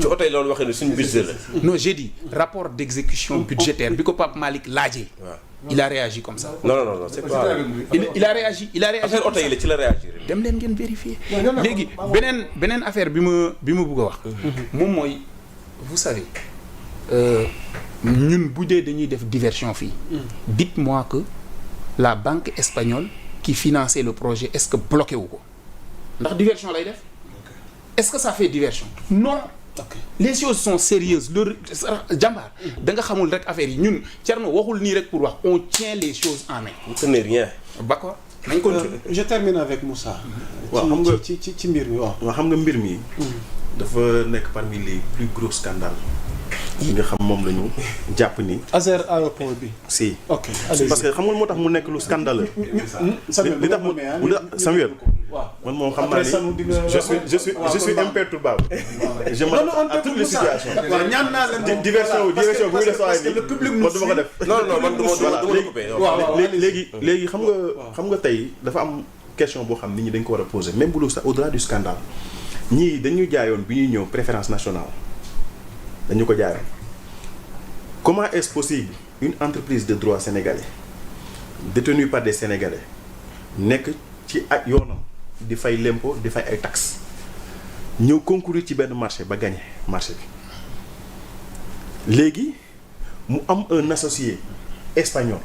A: ci oto yi la doon waxee ne suñu budget la.
C: non j'ai dit rapport d'exécution budgétaire bi ko Pape Malick laajee. il a réagi comme ça.
A: non c'est pas.
C: il a réagi
A: affaire oto yi la ci la réagir.
C: dem leen ngeen vérifier. léegi beneen affaire bi ma bëgg a wax. moom mooy vous savez ñun bu dee dañuy def diversion fii. dites-moi que la banque espagnole qui finançait le projet est-ce que bloqué wu ko ndax diversion lay def. est-ce que ça fait diversion. non. Okay. Les choses sont sérieuses loolu jàmbaar da nga xamul rek affaire yi ñun Thierno waxul nii rek pour wax on tient les choses en main.
A: vous tenez rien.
C: d'accord nañ continuer.
B: je termine avec Moussa.
D: waaw xam nga
B: ci mbir mi waaw.
D: xam nga mbir mi. dafa nekk parmi les plus gros scandales. yi nga xam moom la ñu jàpp ni.
B: Azer aéroport bi.
D: si.
B: ok
D: parce que xam nga moo tax mu nekk lu scandaleux. li tax mu Samuel. man moom xam naa ni je suis imperturbable. je m'adapte à toutes les situations.
B: waaw ñaan naa leen
D: diversion bu muy def saa yi
B: le public
D: man du ma ko def.
A: non man du ma coupé.
D: léegi xam nga tey dafa am question boo xam nit ñi dañ ko war a poser même bu sax au-delà du scandale ñii dañu jaayoon bi ñuy ñëw préférence nationale dañu ko jaayoon. comment est-ce possible une entreprise de droit sénégalais détenue par des Sénégalais nekk ci ak yoonam di fay l'impôt di fay ay taxes ñëw concourir ci benn marché ba gagner marché bi léegi mu am un associé espagnol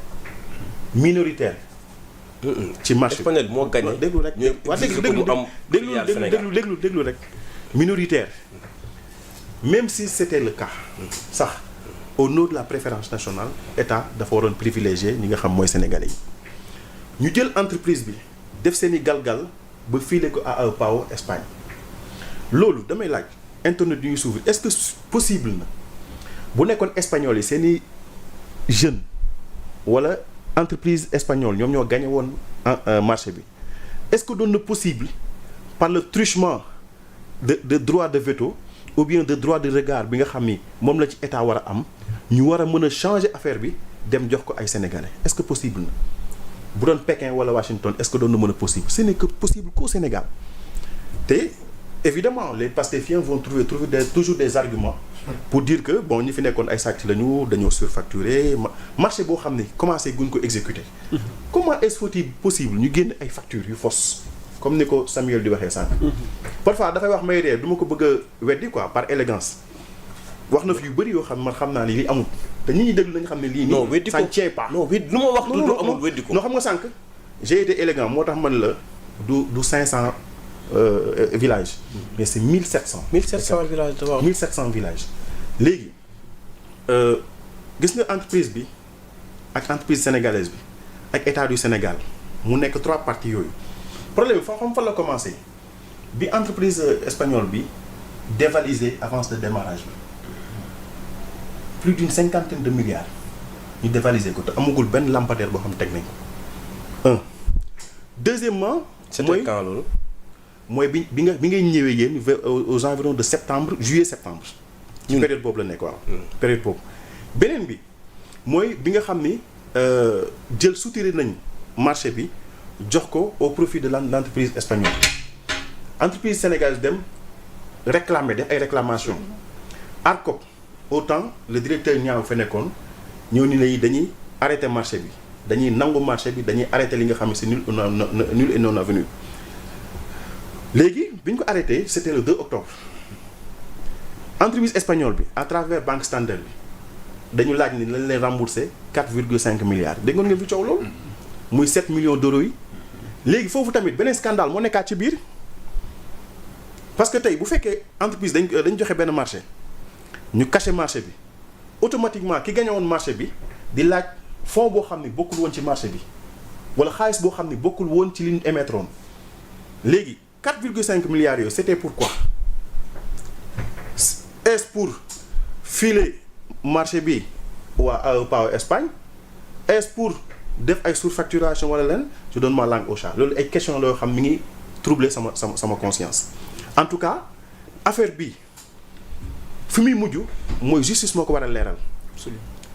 D: minoritaire ci marché bi
A: espagnol moo gagné.
D: déglu rek waa déglu rek minoritaire même si c'était le cas sax au nom de la préférence nationale état dafa waroon privilégier ñi nga xam mooy sénégalais yi ñu jël entreprise bi def seeni galgal ba filer ko à Pau Espagne loolu damay laaj internet yu ñuy suivre est-ce que possible na bu nekkoon espagnol yi seeni jeunes wala entreprise espagnole ñoom ñoo gagné woon marché bi est-ce que doon na possible par le truchement de droit de veto ou bien de droit de regard bi nga xam ni moom la ci état war a am ñu war a mën a changer affaire bi dem jox ko ay sénégalais est-ce que possible na bu doon Pékin wala Washington est-ce que doon na mën a possible ce n'est que possible qu'au Sénégal te évidemment les pastéfiens vont trouver toujours des arguments pour dire que bon ñi fi nekkoon ay sàcc lañu dañoo surfacturé marché boo xam ne commencé guñ ko exécuter comment est-ce faut-il possible ñu génn ay factures yu fausses comme ni ko Samuel di waxee sànq. parfois dafay wax may ree du ma ko bëgg a weddi quoi par élégance wax na fi yu bëri yoo xam man xam naa ni lii amul te ñi ñuy déglu nañu xam ne lii.
A: non weddi ko
D: ça ne tient pas.
A: non weddi lu ma wax du amul weddi ko.
D: non xam nga sànq j'ai été élégant moo tax man la du 500 villages. mais c'est 1700.
A: 1700 villages waaw
D: 1700 villages. léegi gis nga entreprise bi ak entreprise sénégalaise bi ak état du Sénégal mu nekk 3 parties yooyu problème bi fa la commencé bi entreprise espagnole bi dévaliser avance de démarrage bi plus d'une 50aine de milliards ñu dévaliser ko te amagul benn lampadaire boo xam teg nañ ko deuxièmement
A: c'était quand loolu
D: mooy bi ngay ñëwee yéen aux environs de juillet septembre ci période boobu la nekk waaw période boobu beneen bi mooy bi nga xam ni jël soutiré nañ marché bi jox ko au profit de l'entreprise espagnole entreprise sénégalaise dem réclamer def ay réclamations ARCOP autant le directeur ñaaw fa nekkoon ñëw ni lay dañuy arrêter marché bi dañuy nangu marché bi dañuy arrêter li nga xam ne c'est nul et non avenu léegi bi ñu ko arrêté c'était le 2 octobre entreprise espagnole bi à travers Banque Standard bi dañu laaj ni lañ leen rembourser 4,5 milliards dégg ngeen fi coow loolu muy 7 millions d'euros yi léegi foofu tamit beneen scandale moo nekkaat ci biir parce que tey bu fekkee entreprise dañ joxe benn marché ñu caché marché bi automatiquement ki gagné woon marché bi di laaj fonds boo xam ne bokkul woon ci marché bi wala xaalis boo xam ne bokkul woon ci li ñu émettroon léegi 4,5 milliards yooyu c'était pourquoi est-ce pour filer marché bi waa AEPA Espagne est-ce pour def ay surfacturation wala leen je donne ma langue au chat loolu ay question la yoo xam mi ngi troubler sama conscience en tout cas affaire bi fi muy mujj mooy justice moo ko war a leeral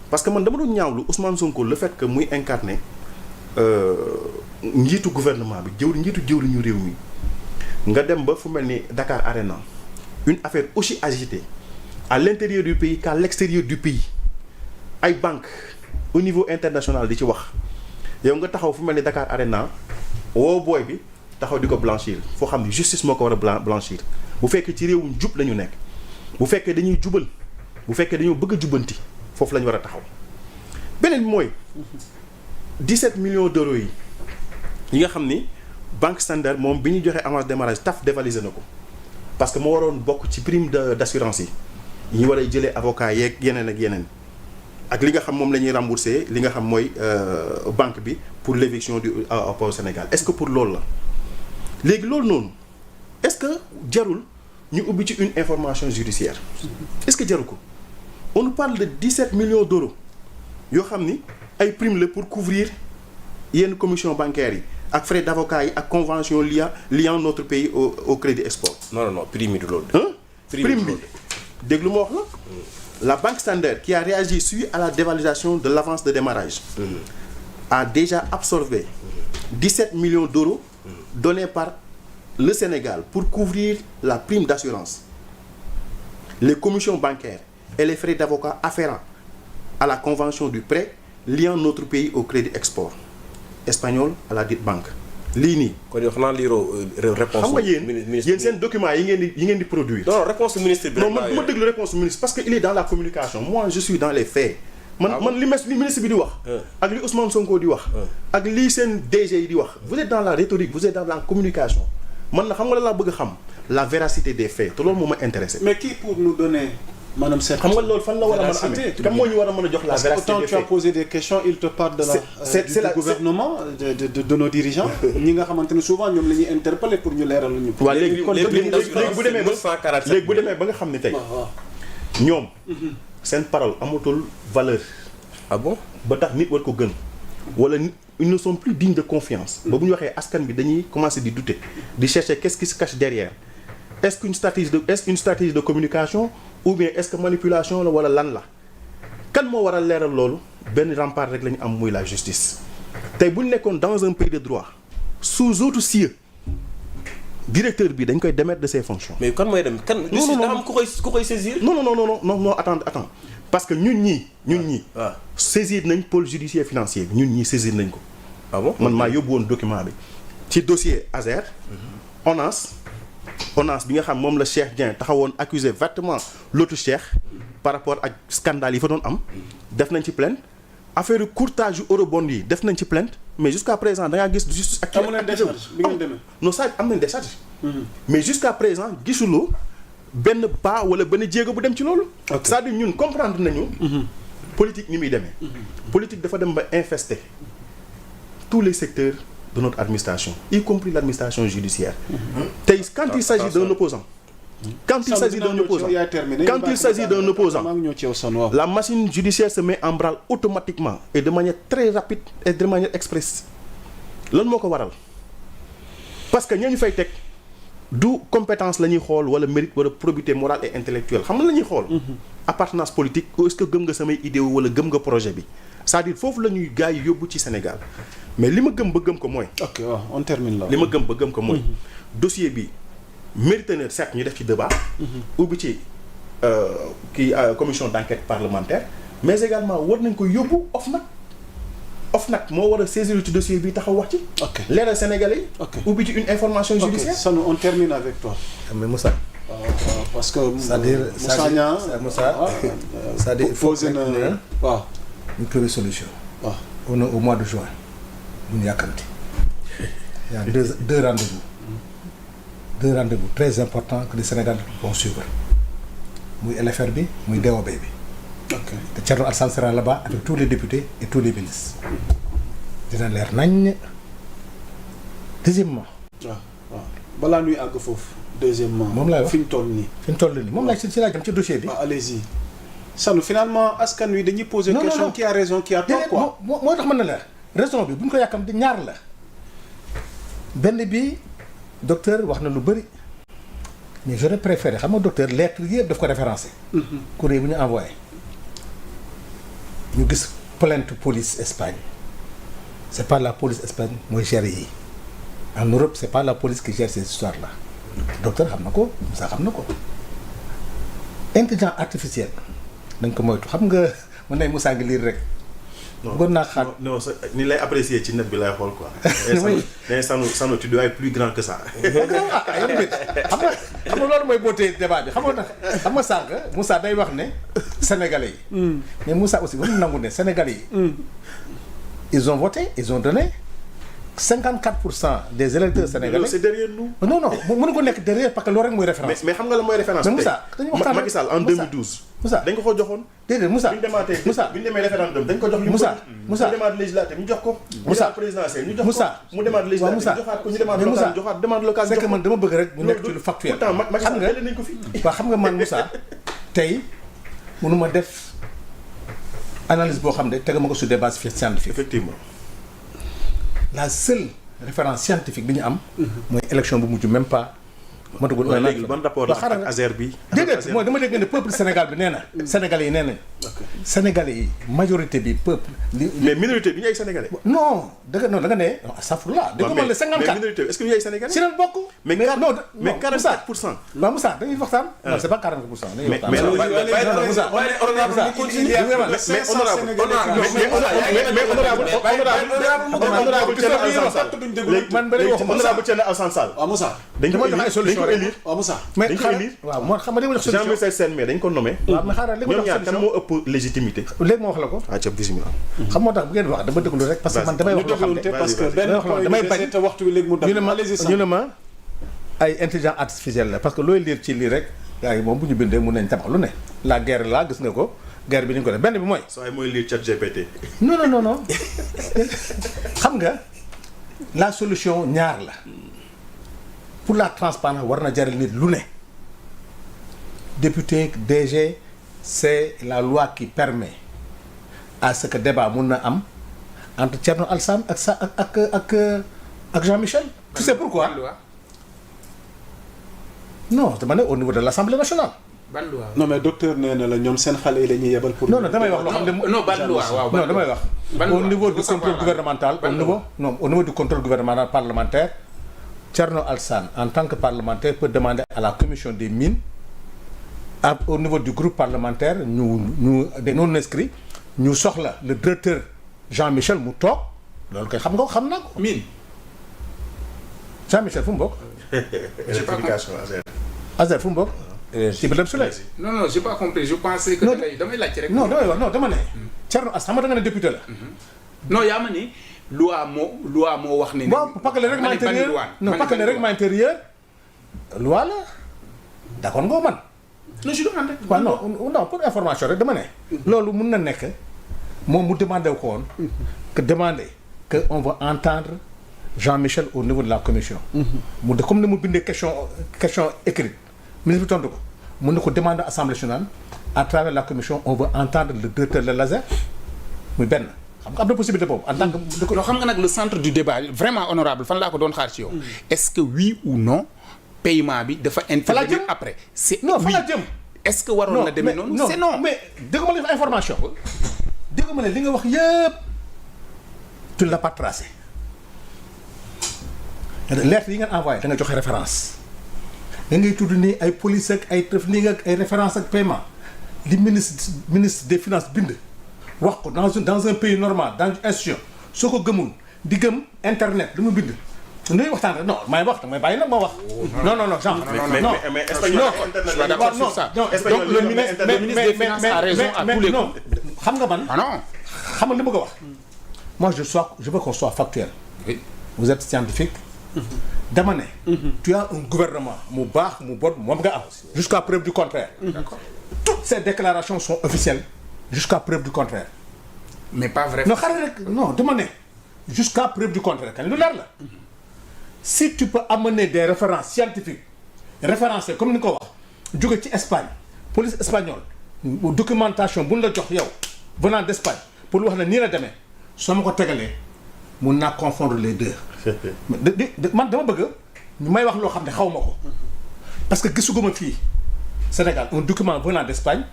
D: parce que man dama doon ñaawlu Ousmane Sonko le fait que muy incarner njiitu gouvernement bi njiitu jëwriñu réew mi nga dem ba fu mel ni Dakar Arena une affaire aussi agitée à l'intérieur du pays qu'à l'extérieur du pays ay banques au niveau international di ci wax yow nga taxaw fu mel ni Dakar Arena woo booy bi taxaw di ko blanchir foo xam ne justice moo ko war a blanchir bu fekkee ci réewum jub la ñu nekk bu fekkee dañuy jubal bu fekkee dañoo bëgg a jubanti foofu la ñu war a taxaw beneen bi mooy 17 millions d'euros yi nga xam ni Banque Standard moom bi ñu joxee avance démarrage taf dévalisé na ko parce que moo waroon bokk ci prime d'assurance yi ñu war a jëlee avocat yeeg yeneen ak yeneen ak li nga xam moom la ñuy rembourser li nga xam mooy banque bi pour l'éviction du au Sénégal est-ce que pour loolu la léegi loolu noonu est-ce que jarul ñu ubbi ci une information judiciaire est-ce que jaru ko on nous parle de 17 millions d'euros yoo xam ni ay prime la pour couvrir yenn commission bancaire yi ak frais d'avocat yi ak convention liant notre pays au crédit export.
A: non prime yi du loolu.
D: prime bi déglu ma wax la Banque Standard qui a réagi suite à la dévalisation de l'avance de démarrage a déjà absorbé 17 millions d'euros donnés par le Sénégal pour couvrir la prime d'assurance, les commissions bancaires et les frais d'avocat afférents à la convention du prêt liant notre pays au crédit export espagnol à la dite banque. lii nii.
A: kon yow xanaa liiroo réponse.
D: xam nga yéen seen documents yi ngeen di produire.
A: non réponse du ministre bi.
D: non man bu ma déglu réponse du ministre parce que il est dans la communication moi je suis dans les faits. man li ministre bi di wax. ak li Ousmane Sonko di wax. ak li seen DG yi di wax. vous êtes dans la rhétorique vous êtes dans la communication man na xam nga la laa bëgg a xam la véracité des faits te loolu moo ma intéressé.
B: mais qui pour nous donner. maanaam c'est
D: xam nga loolu fan la war a mën a amee kan moo ñu war a mën a jox la véracité des faits.
B: autant tu as posé des questions il te parle de la du gouvernement de nos dirigeants. ñi nga xamante ne souvent ñoom la ñuy interpeller pour ñu leeral ñu.
D: waaw léegi bu demee ba nga xam ne tey. ñoom. seen parole amatul valeur.
A: ah bon
D: ba tax nit war ko gën. wala ils ne sont plus dignes de confiance. ba bu ñu waxee askan bi dañuy commencer di douter di chercher qu'est-ce qui se cache derrière. est-ce qu'une stratégie de communication ou bien est-ce que manipulation la wala lan la kan moo war a leeral loolu benn rempart rek la ñu am muy la justice tey bu ñu nekkoon dans un pays de droit sous autres cieux directeur bi dañ koy démettre de ses fonctions.
A: mais kan mooy dem kan.
D: non
A: da am ku koy saisir.
D: non attends parce que ñun ñii.
A: waaw
D: saisir nañ pôle judiciaire financier bi ñun ñii saisir nañ ko.
A: ah bon
D: man maa yóbbu woon document bi ci dossier Azer. ONAS bi nga xam moom la Cheikh Dieng taxawoon accusé vertement l'autre Cheikh par rapport ak scandale yi fa doon am def nañ ci plainte affaire courtage yu eurobond yi def nañ ci plainte mais jusqu'à présent da ngaa gis justice ak
B: amu leen décharge bi ngeen demee
D: non ça am nañ décharge mais jusqu'à présent gisuloo benn pas wala benn jéego bu dem ci loolu c'est-à-dire ñun comprendre nañu politique ni muy demee politique dafa dem ba infester tous les secteurs de notre administration, y compris l'administration judiciaire. tey quand il s'agit d'un opposant quand il s'agit d'un opposant la machine judiciaire se met en branle automatiquement et de manière très rapide et de manière express. lan moo ko waral parce que ñooñu fay teg du compétence la ñuy xool wala mérite wala probité morale et intellectuelle xam nga la ñuy xool. appartenance politique ou est-ce que gëm nga samay idée wala gëm nga projet bi c'est-à-dire foofu la ñuy gars yi yóbbu ci Sénégal mais li ma gëm ba gëm ko mooy.
B: ok waaw on termine là.
D: li ma gëm ba gëm ko mooy. dossier bi mérite na certes ñu def ci débat. ubbi ci commission d'enquête parlementaire mais également war nañ ko yóbbu OFNAC moo war a saisir ci dossier bi taxaw wax ci.
B: ok
D: leeral Sénégalais yi.
B: ok
D: ubbi ci une information judiciaire.
B: ok Sanu on termine avec toi.
E: mais Moussa.
B: parce que.
E: c'est-à-dire il faut
B: posé na waaw.
E: une première solution.
B: waaw
E: on est au mois de juin. bu ñu yàkkamti. il y a deux rendez-vous. deux rendez-vous très importants que les Sénégalais vont suivre. muy LFR bi muy DOB bi.
B: ok
E: te Thierno Alassane sera là-bas avec tous les députés et tous les ministres. dina leer nañ. deuxièmement.
B: waaw balaa ñuy àgg foofu. deuxièmement
E: moom laay wax
B: fi ñu toll nii.
E: moom laay si laa jëm ci dossier bi.
B: waaw allez-y. Sanu finalement askan wi dañuy poser
E: non,
B: question
E: non.
B: qui a raison qui a tort quoi.
E: moo tax mën na la raison bi bu ñu ko yàkkam di ñaar la. benn bi docteur wax na lu bëri. mais j'aurais préféré xam nga docteur lettre yëpp daf ko référencé. courrier bu ñu envoyé. ñu gis plainte police Espagne. c'est pas la police Espagne mooy gérer yi. en Europe c'est pas la police qui gère ces histoires là. docteur xam na ko Moussa xam na ko. intelligence artificielle dañ ko moytu xam nga mën nañ Moussa ngi lire rek. bëggoon naa xaar
D: non ni lay apprécier ci net bi lay xool quoi. mais Sanu tu dois être plus grand que ça.
E: xam nga loolu mooy beauté débat bi xam nga sànq Moussa day wax ne sénégalais yi. mais Moussa aussi ba mu nangu ne sénégalais yi. ils ont voté ils ont donné 54% des électeurs sénégalais.
D: c'est derrière nous.
E: non mënu ko nekk derrière parce que loolu rek mooy référence.
D: mais xam nga la mooy référence.
E: mais Moussa dañu waxtaan
D: Macky Sall en 2012.
E: Moussa
D: dañ ko joxoon.
E: déedéet Moussa
D: bi ñu demaatee
E: Moussa
D: bi ñu demee référendum dañ ko jox.
E: Moussa
D: mu demaat législative ñu jox ko.
E: Moussa
D: présidentielle ñu jox ko.
E: Moussa
D: mu demaat législative ñu joxaat ko ñu demaat local joxaat demande locale.
E: c'est que man dama bëgg rek mu nekk ci lu factuel.
D: pourtant Macky Sall jëlee nañ ko fi.
E: waaw xam nga man Moussa tey mënuma def analyse boo xam ne tega ma ko sur des bases scientifiques.
D: effectivement.
E: la seule référence scientifique bi ñu am. mooy élection bu mujj même pas. matagul
D: waaw léegi ban rapport la ak Azer bi.
E: déedéet mooy dama dégg ne peuple Sénégal bi nee na. Sénégalais yi nee nañ. Sénégalais yi majorité bi peuple.
D: mais minorité bi ñu ay sénégalais.
E: non da nga ne. astafurlah. da nga mën le 54
D: mais minorité est-ce que ñu ay sénégalais.
E: si leen bokk.
D: mais 44%.
E: waaw Moussa dañuy waxtaan. non c'est pas 44%. dañuy waxtaan
D: mais honorable Thierno Alassane Sall.
B: waaw Moussa.
D: dañ ko élire
B: waaw Moussa.
E: mais
D: dañ ko élire.
E: waaw moo xam nga dañu wax solution.
D: Jean-Michel Sène mais dañ ko nommé.
E: waaw mais xaaral léegi
D: ñoom
E: wax
D: ñaar kan
E: solution
D: moo ëpp légitimité.
E: léegi ma wax la ko.
D: ah ca bismillah.
E: xam moo tax bu ngeen wax dama déglu rek parce que man damay wax loo xam ne
B: parce que benn point
E: damay
B: yu
E: bañ
B: dese te waxtu bi léegi mu dab.
E: ñu ne ma ay intelligence artificielle la parce que looy lire ci lii rek gars yi moom bu ñu bindee mun nañ tabax lu ne la guerre là gis nga ko guerre bi ni ñu ko def benn bi mooy.
D: soo ay mooy lire chat GPT.
E: non xam nga la solution ñaar la pour la transparence war na jaral nit lu ne député DG c'est la loi qui permet à ce que débat mun na am entre Thierno Alassane ak Jean-Michel. Tu sais pourquoi? Non dama ne au niveau de l'Assemblée nationale.
C: ban loi.
B: non mais docteur nee na la ñoom seen xale yi la ñuy yebal pour.
E: non damay wax loo xam ne
C: non ban loi waaw
E: non damay wax. au niveau du contrôle gouvernemental au niveau du contrôle gouvernemental parlementaire Thierno Alassane en tant que parlementaire peut demander à la commission des mines au niveau du groupe parlementaire ñu des non inscrits ñu soxla le directeur Jean-Michel mu toog loolu koy xam naa ko.
C: mine.
E: Jean-Michel fu mu bokk.
D: rectification
E: Azer fu mu bokk. ci Birame Souleye.
C: non j'ai pas compris je pensais que. damay laajte rek.
E: non damay wax non dama ne. Thierno Alassane xam nga da nga ne député la.
C: non yaa ma ni loi moo wax ne.
E: waaw parce que le règlement intérieur non parce que le règlement intérieur loi la d'accord nga man.
C: non je demande rek.
E: waaw non pour information rek dama ne. loolu mun na nekk moom mu demandé ko woon que demander que on va entendre Jean-Michel au niveau de la commission. mu de comme ni mu bindee question écrite ministre bi tontu ko mun na ko demander assemblée nationale à travers la commission on veut entendre le directeur de l'ASER muy benn xam nga am na possibilité boobu en tant que.
C: loo xam nga nag le centre du débat vraiment honorable fan laa ko doon xaar ci yow. est-ce que oui ou non paiement bi dafa intervenir après. c'est
E: non fa
C: oui
E: la jëm.
C: est-ce que waroon na demee noonu. c'est non
E: mais dégg ma la information. dégg ma ne li nga wax yëpp tu ne l'as pas tracé. lettre yi ngeen envoyé da nga joxe référence da ngay tudd ni ay police ak ay training ak ay référence ak paiement li ministre des finances bind wax ko dans un pays normal dans une institution soo ko gëmul di gëm internet lu mu bind nuy waxtaan rek non may wax damay bàyyi nag ma wax non Jean
D: mais
C: je suis d'accord sur ça. donc le ministre des finances a raison à tous les coups.
E: xam nga man
C: non
E: xam nga li ma ko wax moi je veux qu'on soit factuel.
C: oui.
E: vous êtes scientifique. dama ne. tu as un gouvernement mu baax mu bon moom nga am. jusqu'à preuve du contraire.
C: d'accord.
E: toutes ces déclarations sont officielles jusqu'à preuve du contraire.
C: mais pas vrai.
E: non xaaral rek non dama ne jusqu'à preuve du contraire kañ lu leer la. si tu peux amener des références scientifiques référencées comme ni nga ko wax jóge ci Espagne police espagnole documentation bu ñu la jox yow venant d'Espagne pour lu wax ne nii la demee soo ma ko tegalee mun naa confondre les deux. man dama bëgg ñu may wax loo xam ne xaw ma ko parce que gisuguma fii Sénégal un document venant d'Espagne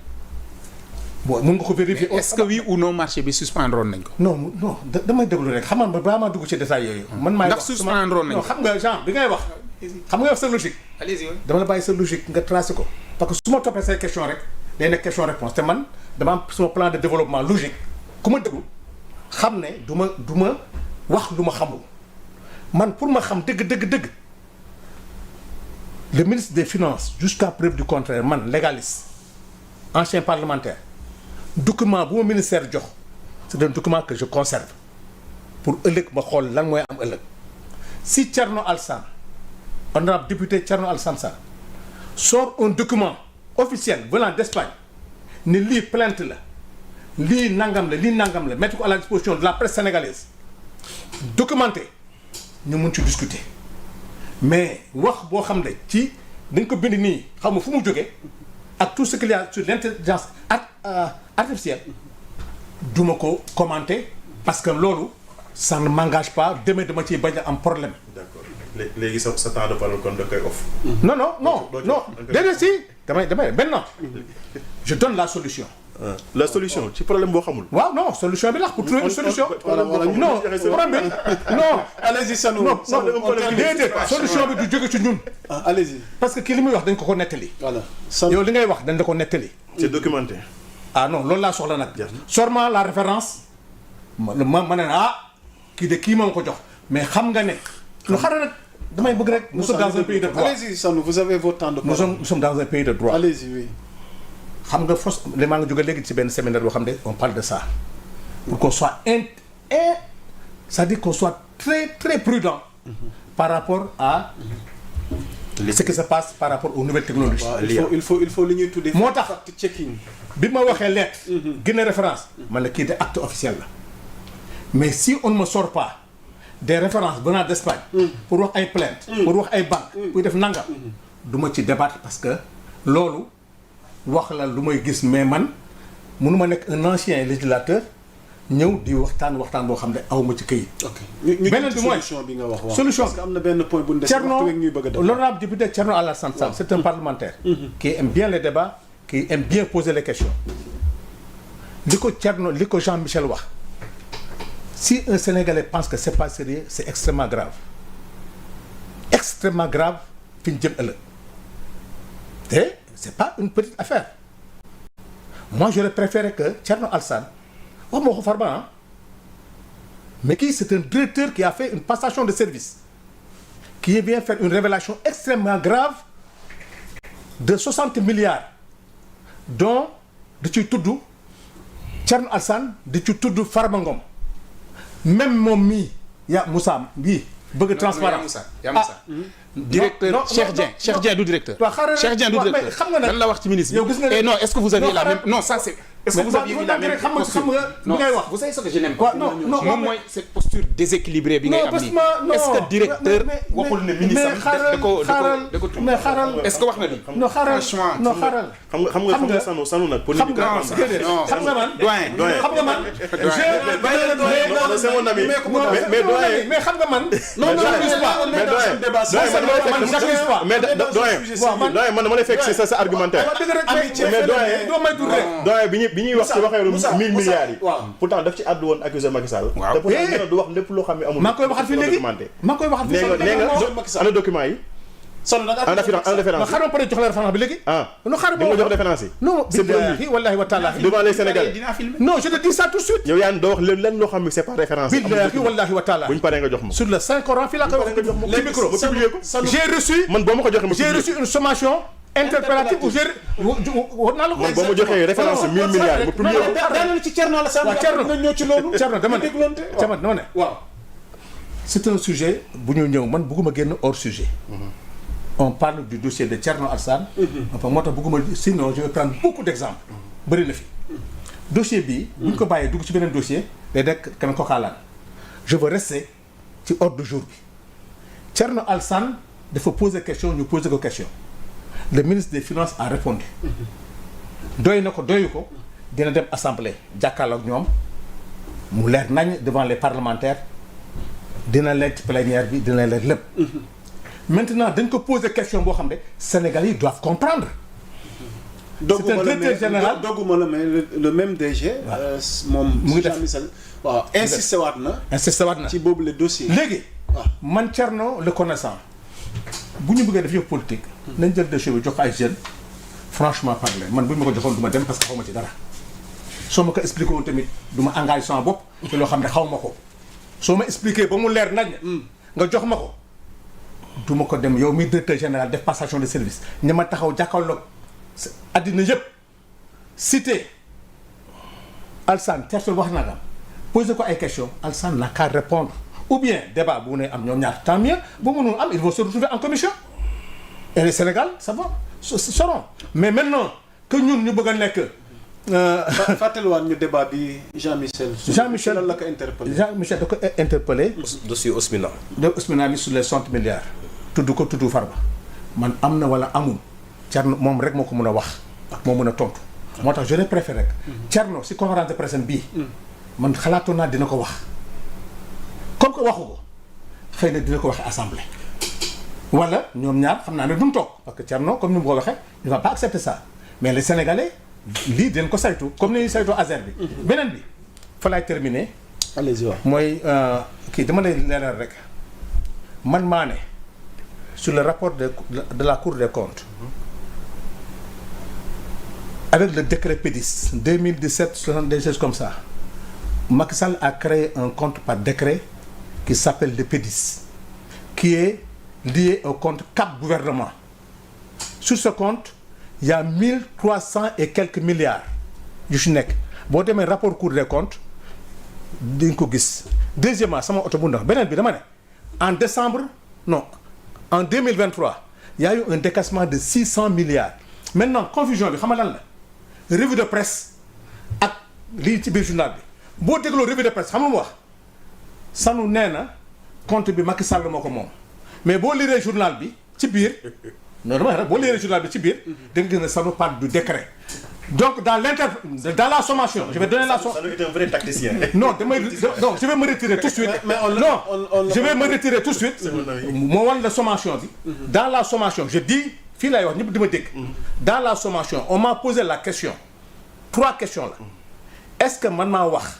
E: bon mun nga ko vérifier.
C: est-ce que oui ou non marché bi suspendroon nañ ko.
E: non damay déglu rek xam nga ba maa dugg ci détail yooyu. man maay wax
C: ndax suspendroon nañ ko
E: non xam nga genre bi ngay wax. xam nga sa logique.
C: allez-y.
E: dama la bàyyi sa logique nga tracé ko parce que su ma toppee say question rek day nekk question réponse te man dama am sama plan de développement logique ku ma déglu xam ne du ma wax lu ma xamul man pour ma xam dëgg le ministre des finances jusqu'à preuve du contraire man légaliste ancien parlementaire document bu ma ministère jox c'est un document que je conserve pour ëllëg ma xool lan mooy am ëllëg si Thierno Alassane honorable député Thierno Alassane Sall sort un document officiel venant d'Espagne ne lii plainte la lii nangam la mettre ko à la disposition de la presse sénégalaise documenté ñu mun ci discuter mais wax boo xam ne ci dañ ko bind nii xam nga fu mu jógee ak tout ce qu'il y a sur l'intelligence artificielle duma ko commenter parce que loolu ça ne m'engage pas demain dama ciy bañ a am problème.
D: d'accord léegi sa temps de parole kon da koy off.
E: non déedéet si damay maintenant je donne la solution.
D: la solution ci problème boo xamul.
E: waaw non solution bi la pour trouver une solution. non problème bi non.
B: allez-y Sanou.
E: non déedéet solution bi du jóge ci ñun.
B: allez-y.
E: parce que kii li muy wax dañ ko nettali.
B: voilà
E: yow li ngay wax dañ la ko nettali.
D: c'est documenté.
E: ah non loolu laa soxla nag. seulement la référence ma ne kii de kii moo ko jox mais xam nga ne lu xaaral rek damay bëgg rek. nous sommes dans un pays de droit.
B: allez-y Sanou vous avez votre temps de parole.
E: nous sommes dans un pays de droit.
B: allez-y oui.
E: xam nga fos li maa ngi jóge léegi ci benn séminaire boo xam ne on parle de ça pour qu'on soit c'est-à-dire qu'on soit très très prudent par rapport à ce qui se passe par rapport aux nouvelles technologies.
B: il faut li ñuy tuddee.
E: moo tax
B: fact-checking.
E: bi ma waxee lettre. génne référence. man la kii de acte officiel la. mais si on ne me sort pas des références venant d'Espagne. pour wax ay plaintes. pour wax ay banques. pour def nangam. du ma ci débattre parce que loolu. wax la lu may gis mais man mënuma nekk un ancien législateur ñëw di waxtaan boo xam ne awma ci këyit.
B: ok ñu
E: beneen bi mooy
B: solution bi nga wax.
E: solution
B: parce que am na benn point bu ñu des.
E: Thierno
B: ñuy bëgg a def
E: l'honorable député Thierno Alassane Sall c'est un parlementaire. qui aime bien les débats qui aime bien poser les questions. li ko Jean-Michel wax si un Sénégalais pense que c'est pas sérieux c'est extrêmement grave fi ñu jëm ëllëg te c'est pas une petite affaire moi j'aurais préféré que Thierno Alassane wax ma ko Farba mais kii c'est un directeur qui a fait une passation de service qui vient faire une révélation extrêmement grave de 60 milliards dont di ci tudd Thierno Alassane di ci tudd Farba Ngom même moom mii yaa Moussa bii bëgg transparence
C: yaa Moussa directeur
E: non,
C: Cheikh
E: non,
C: Dieng
E: non,
C: Cheikh Dieng du directeur.
E: waaw xaaral
C: Cheikh Dieng du
E: waaw, mais
C: directeur.
E: xam nga nag
C: lan la wax ci ministre bi.
E: yow gis nga ne-
C: et non est-ce que vous aviez
E: non,
C: la même
E: xaaral-
C: non ça c'est est-ce que
E: Mais
C: vous aviez
E: waaw,
C: eu la même
E: xam nga
C: posture
E: bi ngay wax.
C: vous savez ce que je n'aime
E: waaw,
C: pas.
E: non, non,
C: moom
E: mais-
C: mooy cette posture déséquilibrée bi ngay
E: non
C: am
E: parce
C: nii.
E: que non
C: est-ce que directeur waxul ne ministre
E: mais
C: am
E: xaaral
C: da ko
E: mais xaaral
C: est-ce que wax na ni.
E: non xaaral
C: franchement
E: non xaaral
D: xam nga sanu nag
E: xam nga déedéet xam nga man
C: doyen
E: xam nga man
D: non c'est mon ami mais doyen
E: mais xam nga man non non j'accuse pas
D: mais doyen man dama lay fekk si sa argumentaire mais doyen bi ñuy wax ci waxeelu 1000 milliards yi pourtant daf ci àddu woon accusé Macky Sall te pourtant nee na du wax lépp loo xam ne amul
E: maa koy waxaat fii léegi maa koy waxaat fii
D: nee nga ana document yi en référence
E: xaaral pare jox la référence bi léegi non xaaral
D: di nga jox référence yi
E: non
D: c'est
E: billahi wallahi wa ta'ala
D: devant les Sénégalais
E: non je te dis ça tout de suite
D: yow yaa ngi doo wax lenn loo xam ne c'est pas référence
E: billahi wallahi wa ta'ala
D: buñ paree nga jox ma
E: sur le Saint Coran fii laa koy wax
D: ci micro ba publier ko
E: j'ai reçu
D: man boo ma ko joxee ma
E: j'ai reçu une sommation interpellative où j'ai war naa la ko
D: man boo ma joxee référence 1000 milliards ma publier ko
B: daanaka ci Thierno Alassane
E: waaw Thierno
B: nga ñëw ci loolu.
E: Thierno dama ne Thierno dama ne
B: waaw.
E: c'est un sujet bu ñu ñëw man bëgguma génn hors sujet on parle du dossier de Thierno Alassane enfin moo tax bëgguma sinon je vais prendre beaucoup d'exemples bëri na fi dossier bii bu ñu ko bàyyee dugg ci beneen dossier day nekk kenn ko xaalaan je veux rester ci ordre du jour bi Thierno Alassane dafa poser question ñu poser ko question le ministre des Finances a répondu doy na ko doyu ko dina dem assemblée jàkkaarloo ak ñoom mu leer nañ devant les parlementaires dina leer ci plénière bi dina leer lépp maintenant dañ ko poser question boo xam ne Sénégalais yi doivent comprendre c'est un directeur général
B: dogguma la mais le même DG moom
E: mu ngi def
B: Jean-Michel waaw insisté waat na
E: insisté waat na
B: ci boobu le dossier
E: léegi
B: waaw
E: man Thierno le connaissant bu ñu bëggee def yëpp politique nañ jël dossier bi jox ko ay jeunes franchement parler man bu ñu ma ko joxoon du ma dem parce que xaw ma ci dara soo ma ko expliqué woon tamit du ma engagé sama bopp te loo xam ne xaw ma ko soo ma expliqué ba mu leer nañ nga jox ma ko du ma ko dem yow mi directeur général def passation de service ña ma taxaw jàkkaarloog addina yëpp cité Alassane Thierno wax na nga posé ko ay questions Alassane n'a qu'à répondre ou bien débat bu ne am ñoom ñaar tant mieux bu mënul am ils vont se retrouver en commission et le Sénégal ça va seront mais maintenant que ñun ñu bëgg a nekk
B: fàttaliwaat ñu débat bi Jean-Michel lan la ko interpellé
E: Jean-Michel da ko interpellé
A: dossier Osmina.
E: de Ousmane bi sur les 60 milliards tudd ko tudd Farba man am na wala amul Thierno moom rek moo ko mën a wax moo mën a tontu moo tax j'aurais préféré rek Thierno si conférence de presse bii man xalaatoon naa dina ko wax comme que waxu ko xëy na dina ko waxee assemblée wala ñoom ñaar xam naa ne duñ toog parce que Thierno comme ni mu ko waxee il va pas accepter ça mais les Sénégalais lii dañ ko saytu comme ni ñuy saytoo Azer bi beneen bi fa laay terminer
B: allez-y waaw
E: mooy kii dama lay leeral rek man maa ne sur le rapport de la Cour des comptes avec le décret PEDIS 2017 des choses comme ça Macky Sall a créé un compte par décret qui s'appelle le PEDIS qui est lié au compte cap gouvernement sur ce compte il y a 1300 et quelques milliards yu ci nekk boo demee rapport Cour des comptes di nga ko gis deuxièmement sama oto bu ndax beneen bi dama ne en décembre non en 2023 il y a eu un décaissement de 600 milliards maintenant confusion bi xam nga lan la revue de presse ak lii ci biir journal bi boo dégloo revue de presse xam nga mu wax sanu nee na compte bi Macky Sall moo ko moom mais boo liree journal bi ci biir non dama rek boo liree journal bi ci biir da nga gis ne sanu parle du décret donc dans la sommation je vais donner la sommation.
D: Ça est un vrai tacticien.
E: Non je vais me retirer tout de suite. Je vais me retirer tout de suite. moo wan la sommation bi. Dans la sommation je dis fii laay wax ñëpp di ma dégg. Dans la sommation on m'a posé la question 3 questions la est-ce que man maa wax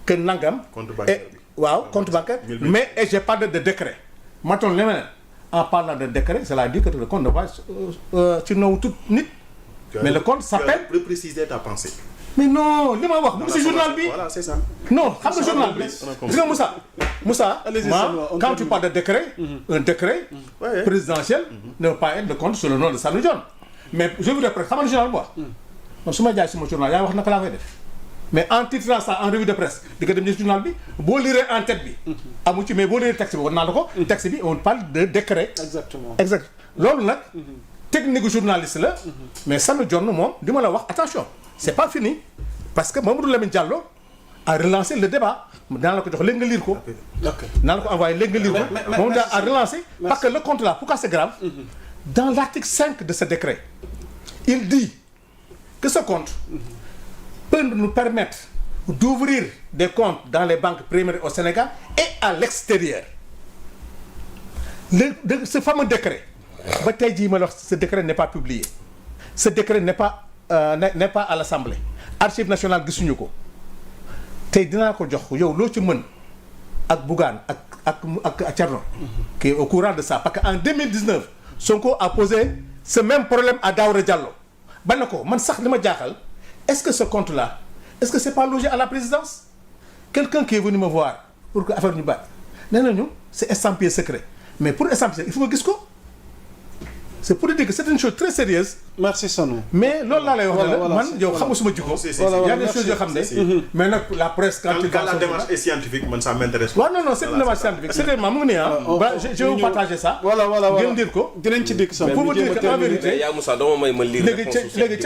E: que nangam.
D: Compte bancaire bi.
E: waaw compte bancaire. mais et j'ai parlé de décret. Maintenant li ma ne en parlant de décret cela dit que le compte ne va ci naw tout nit. Mais le compte s'appelle.
D: Tu as préciser ta pensée.
E: Mais non li ma wax mu ngi ci journal bi.
D: Voilà, c'est ça.
E: Non xam nga journal bi. Gis nga Moussa quand tu parles de décret. Un décret présidentiel ne va pas être de compte sur le nom de Sanu Dione. Mais je voudrais xam nga journal bu wax. Man su ma jaay suma journal yaa wax naka laa koy def. mais en titrant ça en revue de presse di nga dem ci journal bi boo lire en tête bi amu ci mais boo lire texte bi war naa la ko texte bi on parle de décret
B: exactement
E: exact loolu nag technique journaliste la mais Sanu Dione moom di ma la wax attention c'est pas fini parce que Mamadou Lamine Diallo a relancé le débat dinaa la ko jox léegi nga lire ko dinaa la ko envoyé léegi nga lire ko moom daa a relancé parce que le compte là pourquoi c'est grave dans l'article 5 de ce décret il dit que ce compte peut nous permettre d'ouvrir des comptes dans les banques primaires au Sénégal et à l'extérieur ce fameux décret ba tey jii ma la wax ce décret n'est pas publié ce décret n'est pas à l'Assemblée Archives nationales gisuñu ko tey dinaa ko jox yow loo ci mën ak Bougane ak Thierno qui est au courant de ça parce que en 2019 Sonko a posé ce même problème à Daouda Diallo ba na ko man sax li ma jaaxal est-ce que ce compte là est-ce que c'est pas logé à la présidence quelqu'un qui est venu me voir pour que affaire ñu baat nee nañu c'est estampillé secret mais pour estampiller il faut nga gis ko c'est pour dire que c'est une chose très sérieuse.
B: merci Sanu.
E: mais loolu laa lay wax ne la man yow xam nga suma jikko. y a des choses yoo xam ne. mais nag la presse quand
D: la démarche est scientifique man ça m'intéresse.
E: waaw non c'est une démarche scientifique c'est mu ngi nii ah. je vais vous partager ça.
B: voilà
E: ngeen dire ko.
B: dinañ ci dikk sax
E: pour vous dire que en vérité.
A: yaa Moussa dama may ma lire
E: léegi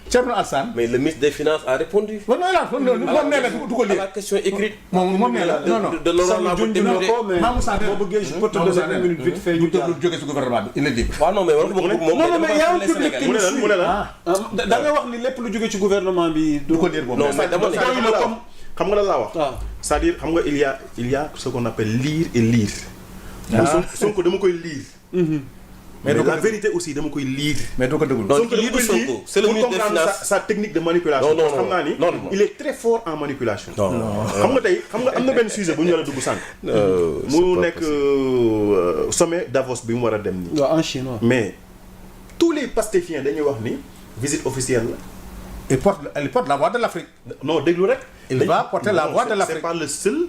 E: Thierno Alassane.
A: mais le ministre des finances a répondu.
E: moom nee na du ko lire.
A: à la question écrite.
E: moom nee na non non.
A: de l'honorable député.
E: Moussa
B: boo bëggee je peux te donner une minute vite fait ñu
E: jàll. jóge ci gouvernement bi il est libre.
A: waaw non mais war nga bëgg moom.
B: non mais yaa ngi public
D: mu ne lan mu ne lan.
B: da nga wax ni lépp lu jóge ci gouvernement bi.
E: du ko lire moom.
A: non mais dama ne
D: xam nga lan laa wax. c'est-à-dire xam nga il y a ce qu'on appelle lire et lire. Sonko dama koy lire. mais la vérité aussi dama koy lire.
E: mais doo ko déglu.
A: donc lii du Sonko c'est le ministre des finances
D: sa technique de manipulation.
A: non
D: xam naa ni il est très fort en manipulation. xam nga tey xam nga am na benn sujet bu ñu war a dugg sànq. mu nekk sommet Davos bi mu war a dem nii.
B: waaw en Chine waaw.
D: mais tous les pastéfiens dañuy wax ni visite officielle la.
E: il porte la voix de l'Afrique.
D: non déglu rek.
E: il va porter la voix de l'Afrique.
D: c'est pas le seul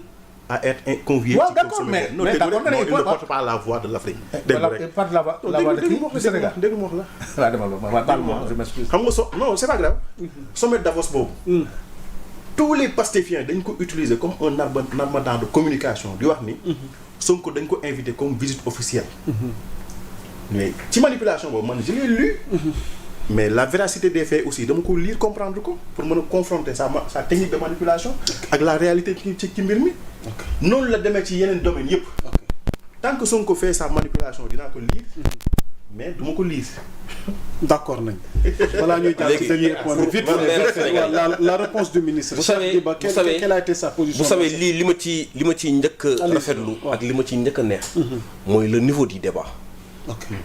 D: à être convié.
E: waaw d'accord mais d'accord
D: non il ne porte pas la voix de l'Afrique.
E: déglu rek il porte la voix de qui du Sénégal.
D: déglu ma wax la.
E: waaw demal ma je m'excuse.
D: xam nga non c'est pas grave. sommet Davos boobu. tous les pastéfiens dañ ko utiliser comme un armada de communication di wax ni. Sonko dañ ko invité comme visite officielle. mais ci manipulation boobu man je l'ai lu. mais la véracité des faits aussi dama ko lire comprendre ko pour mën a confronter sa technique de manipulation ak la réalité ci mbir mi. noonu la demee ci yeneen domaines yëpp. tant que Sonko fait sa manipulation dinaa ko lire. mais du ma ko lire.
B: d'accord nañ. voilà ñuy jàll ci dernier point bi vite la réponse du ministre.
A: vous savez
B: quelle a été sa position.
A: vous savez li ma ciy njëkk a rafetlu ak li ma ciy njëkk a neex. mooy le niveau du débat.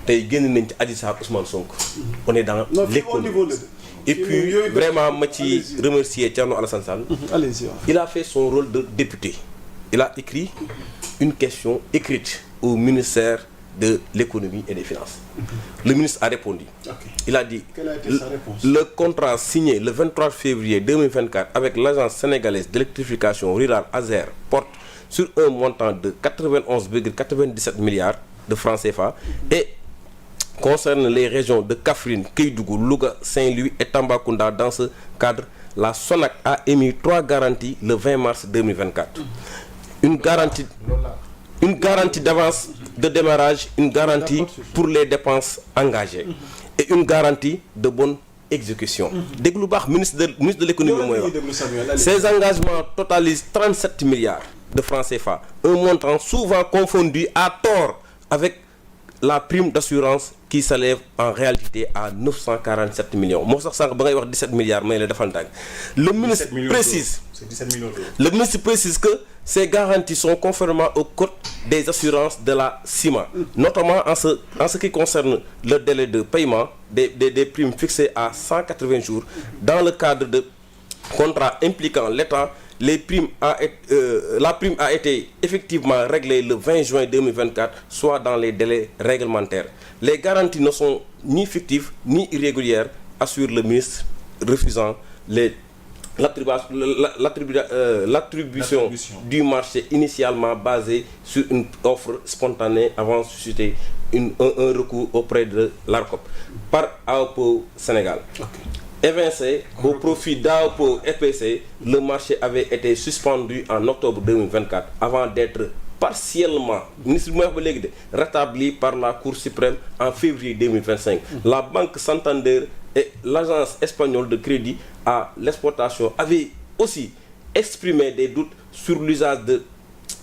A: tey génn nañ ci Adji Sarr Ousmane Sonko. on est dans l'économie. et puis vraiment ma ci remercier Thierno Alassane Sall.
B: allez-y.
A: il a fait son rôle de député. il a écrit une question écrite au ministère de l'économie et des finances. Le ministre a répondu. Il a dit
B: quelle a été sa réponse?
A: Le contrat signé le 23 février 2024 avec l'agence sénégalaise d'électrification rurale ASER porte sur un montant de 91,97 milliards de francs CFA et concerne les régions de Kaffrine, Kédougou, Louga, Saint-Louis et Tambacounda. Dans ce cadre, la SONAC a émis 3 garanties le 20 mars 2024. Une garantie d'avance de démarrage, une garantie pour les dépenses engagées et une garantie de bonne exécution. Déglu baax ministre de l'économie mooy wax. Ces engagements totalisent 37 milliards de francs CFA, un montant souvent confondu à tort avec la prime d'assurance qui s'élève en réalité à 947 millions. moo sax sànq ba ngay wax 17 milliards may la defal ndànk. Le ministre précise.
D: C'est 17 millions d'euros.
A: Le ministre précise que ces garanties sont conformément au code des assurances de la CIMA, notamment en ce qui concerne le délai de paiement des primes fixées à 180 jours dans le cadre de contrats impliquant l'État. La prime a été effectivement réglée le 20 juin 2024, soit dans les délais réglementaires. Les garanties ne sont ni fictives ni irrégulières, assure le ministre, refusant l'attribution du marché initialement basé sur une offre spontanée avant de susciter un recours auprès de l'ARCOP par AOPO Sénégal. évincé au profit d'AOPO EPC, le marché avait été suspendu en octobre 2024 avant d'être partiellement rétabli par la Cour suprême en février 2025. La Banque Santander et l'Agence espagnole de crédit à l'exportation avaient aussi exprimé des doutes sur l'usage de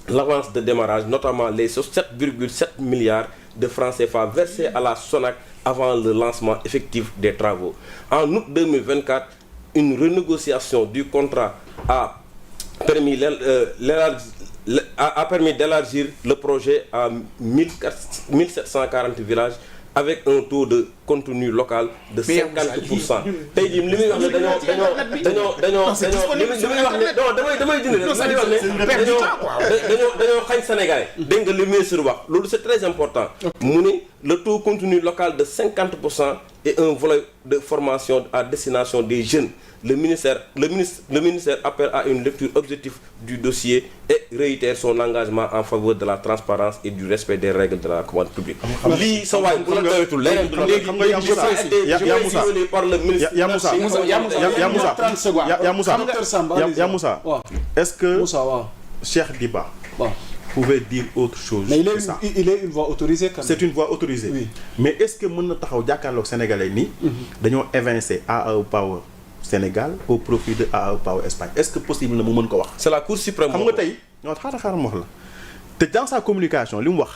A: l'avance de démarrage, notamment les 7,7 milliards de francs CFA versés à la SONAC avant le lancement effectif des travaux. En août 2024, une renégociation du contrat a permis d'élargir le projet à 1740 villages avec un taux de contenu local de 50%. tey jii li muy wax ne dañoo xañ Sénégalais. dégg nga li ministre wax loolu c'est très important. mu ne le taux contenu local de 50% et un volet de formation à destination des jeunes. Le ministère appelle à une lecture objective du dossier et réitère son engagement en faveur de la transparence et du respect des règles de la commande publique. lii sa waay bu la doyatul leneen du léegi par le ministre.
D: Ya Moussa est-ce que Cheikh Diba pouvait dire autre chose que ça?
B: Il est une voix autorisée quand même.
D: C'est une voix autorisée. Oui. Mais est-ce que mën na taxaw jàkkaarloog Sénégalais nii dañoo évincer AAO Power Sénégal au profit de AAO Power Espagne, est-ce que possible na mu mën ko wax?
A: C'est la Cour suprême.
D: xam nga tey ñoo xaaral ma wax la te dans sa communication li mu wax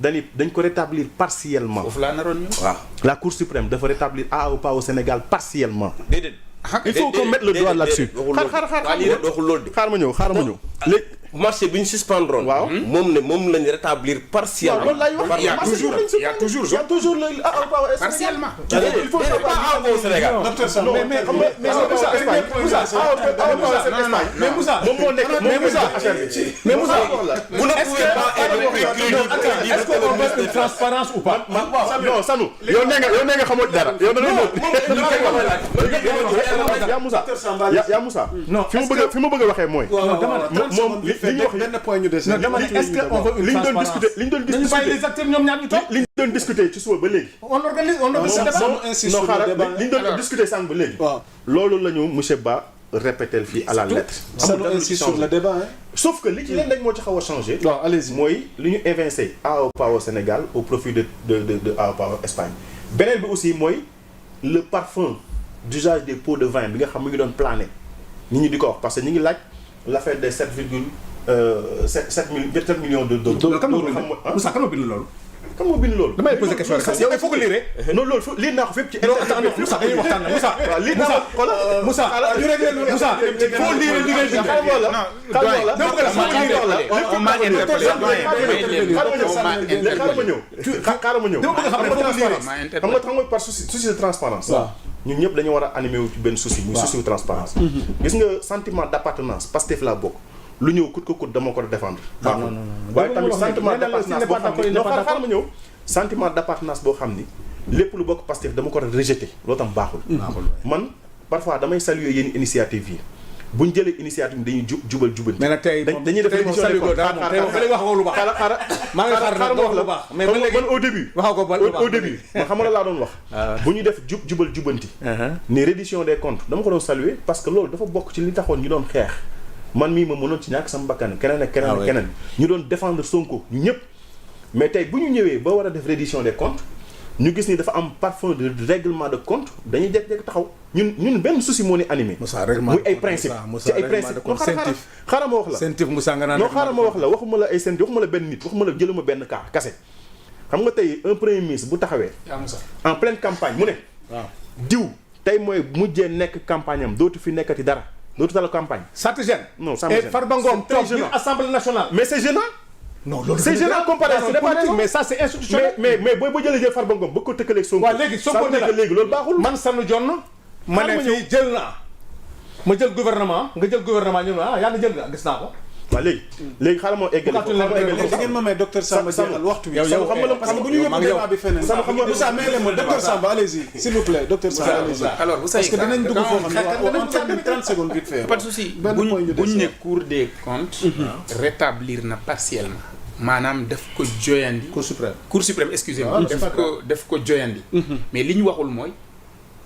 D: dañ ko rétablir partiellement.
C: foofu laa naroon ñu.
A: waaw
D: la Cour suprême dafa rétablir AAO Power Sénégal partiellement.
A: déedéet.
D: il faut qu'on mette le doigt là-dessus. xaar ma ñëw léegi
A: marché bi ñu suspendroon.
D: waaw
A: moom lañ rétablir partiellement.
D: loolu laay wax.
C: il y a toujours
D: le AAO Power
C: partiellement.
A: il faut pas AAO Sénégal.
B: Docteur Samba
D: mais Moussa moom moo nekk mais Moussa
A: vous ne pouvez pas
E: est-ce qu'on veut une transparence ou pas?
D: non Sanu yow nee nga xamoo dara yow da yaa Moussa non fi ma bëgg a waxee mooy moom li ñu wax
B: benn point ñu des
E: est-ce que on veut une transparence?
D: li ñu doon discuter
E: nañu bàyyi les acteurs ñoom ñaar ñu toog.
D: li ñu doon discuter ci suba ba léegi
E: on organise
D: non xaaral li ñu doon discuter sànq ba léegi loolu la ñu monsieur Ba répéter fii à la lettre.
B: ça nous insiste sur le débat
D: sauf que li ci leen rek moo ci xaw a changé.
B: waaw allez-y
D: mooy li ñu évincé AAO Power Sénégal au profit de AAO Power Espagne. beneen bi aussi mooy le parfum d'usage des pots de vin bi nga xam mu ngi doon plané nit ñi di ko wax parce que ñu ngi laaj l'affaire des 7 millions de dollars.
E: kan moo bind Moussa kan moo bind loolu.
D: kan moo bind loolu.
E: damay poser question rek yow il faut que lire.
D: non loolu lii naa ko fépp ci.
E: Moussa dañuy waxtaan na Moussa.
D: waaw lii naa ko
E: Moussa ñu réglé lu Moussa. foo lire li ngay
D: xam nga par souci de transparence ñun ñëpp dañu war a animé wu ci benn souci muy souci de transparence gis nga sentiment d'appartenance Pastef laa bokk lu ñëw kut ko kut dama ko défendre waaye tamit sentiment d'appartenance boo xam ni non xaaral ma ñëw sentiment d'appartenance boo xam ni lépp lu bokk Pastef dama ko rejeté loolu tam baaxul man parfois damay saluer yenn initiative yi bu ñu jëlee initiative dañuy jubal jubal.
E: mais nag tey
D: dañuy def émission de man au début. au début man xam nga laa doon wax. bu ñu def jubal jubanti. ni reddition des comptes dama ko doon saluer parce que loolu dafa bokk ci li taxoon ñu doon xeex. man mii ma mënoon ci ñàkk sama bakkan keneen ak keneen ak keneen. ñu doon défendre Sonko ñu ñëpp. mais tey bu ñu ñëwee ba war a def reddition des comptes ñu gis ni dafa am parfum de règlement de compte dañuy jékki-jékki taxaw ñun benn souci moo ni animé.
E: Moussa règlement
D: muy ay principe ci ay principe xaaral ma wax la.
E: sentif Moussa nga naan
D: non xaaral ma wax la waxuma la ay sentif waxuma la benn nit waxuma la jëluma benn cas kase. xam nga tey un premier ministre bu taxawee. en pleine campagne mu ne.
E: waaw
D: diw tey mooy mujjee nekk campagne am dootu fi nekkati dara dootu tal campagne.
E: ça te gêne.
D: non ça me gêne.
E: Farba Ngom toog biir assemblée nationale.
D: mais c'est gênant.
E: non loolu
D: c'est gênant comparé
E: mais ça c'est institutionnel.
D: mais boo jëlee Farba Ngom ba ko tëkkaleeg Sonko.
E: waaw léegi Sonko ne la
D: léegi loolu baaxul.
E: man Sanu Jonn ma ne fii jël naa ma jël gouvernement nga jël gouvernement ñu ne yaa ngi jël nga gis naa ko.
D: waaw léegi xaaral ma eggali ko
B: da ngeen ma may docteur Samba jeexal waxtu wi.
E: yow
B: xam nga parce que bu ñu yóbbu débat bi feneen.
D: Samba xam nga
B: Moussa may leen ma docteur Samba allez-y s'il vous plaît docteur Samba allez-y.
C: alors vous savez
B: parce que dinañ dugg foo xam ne en terme 30 secondes vite fait.
C: pas de souci buñ ne Cour des comptes rétablir na partiellement maanaam daf ko joyandi.
E: Cour suprême
C: excusez-moi daf ko joyandi mais li ñu waxul mooy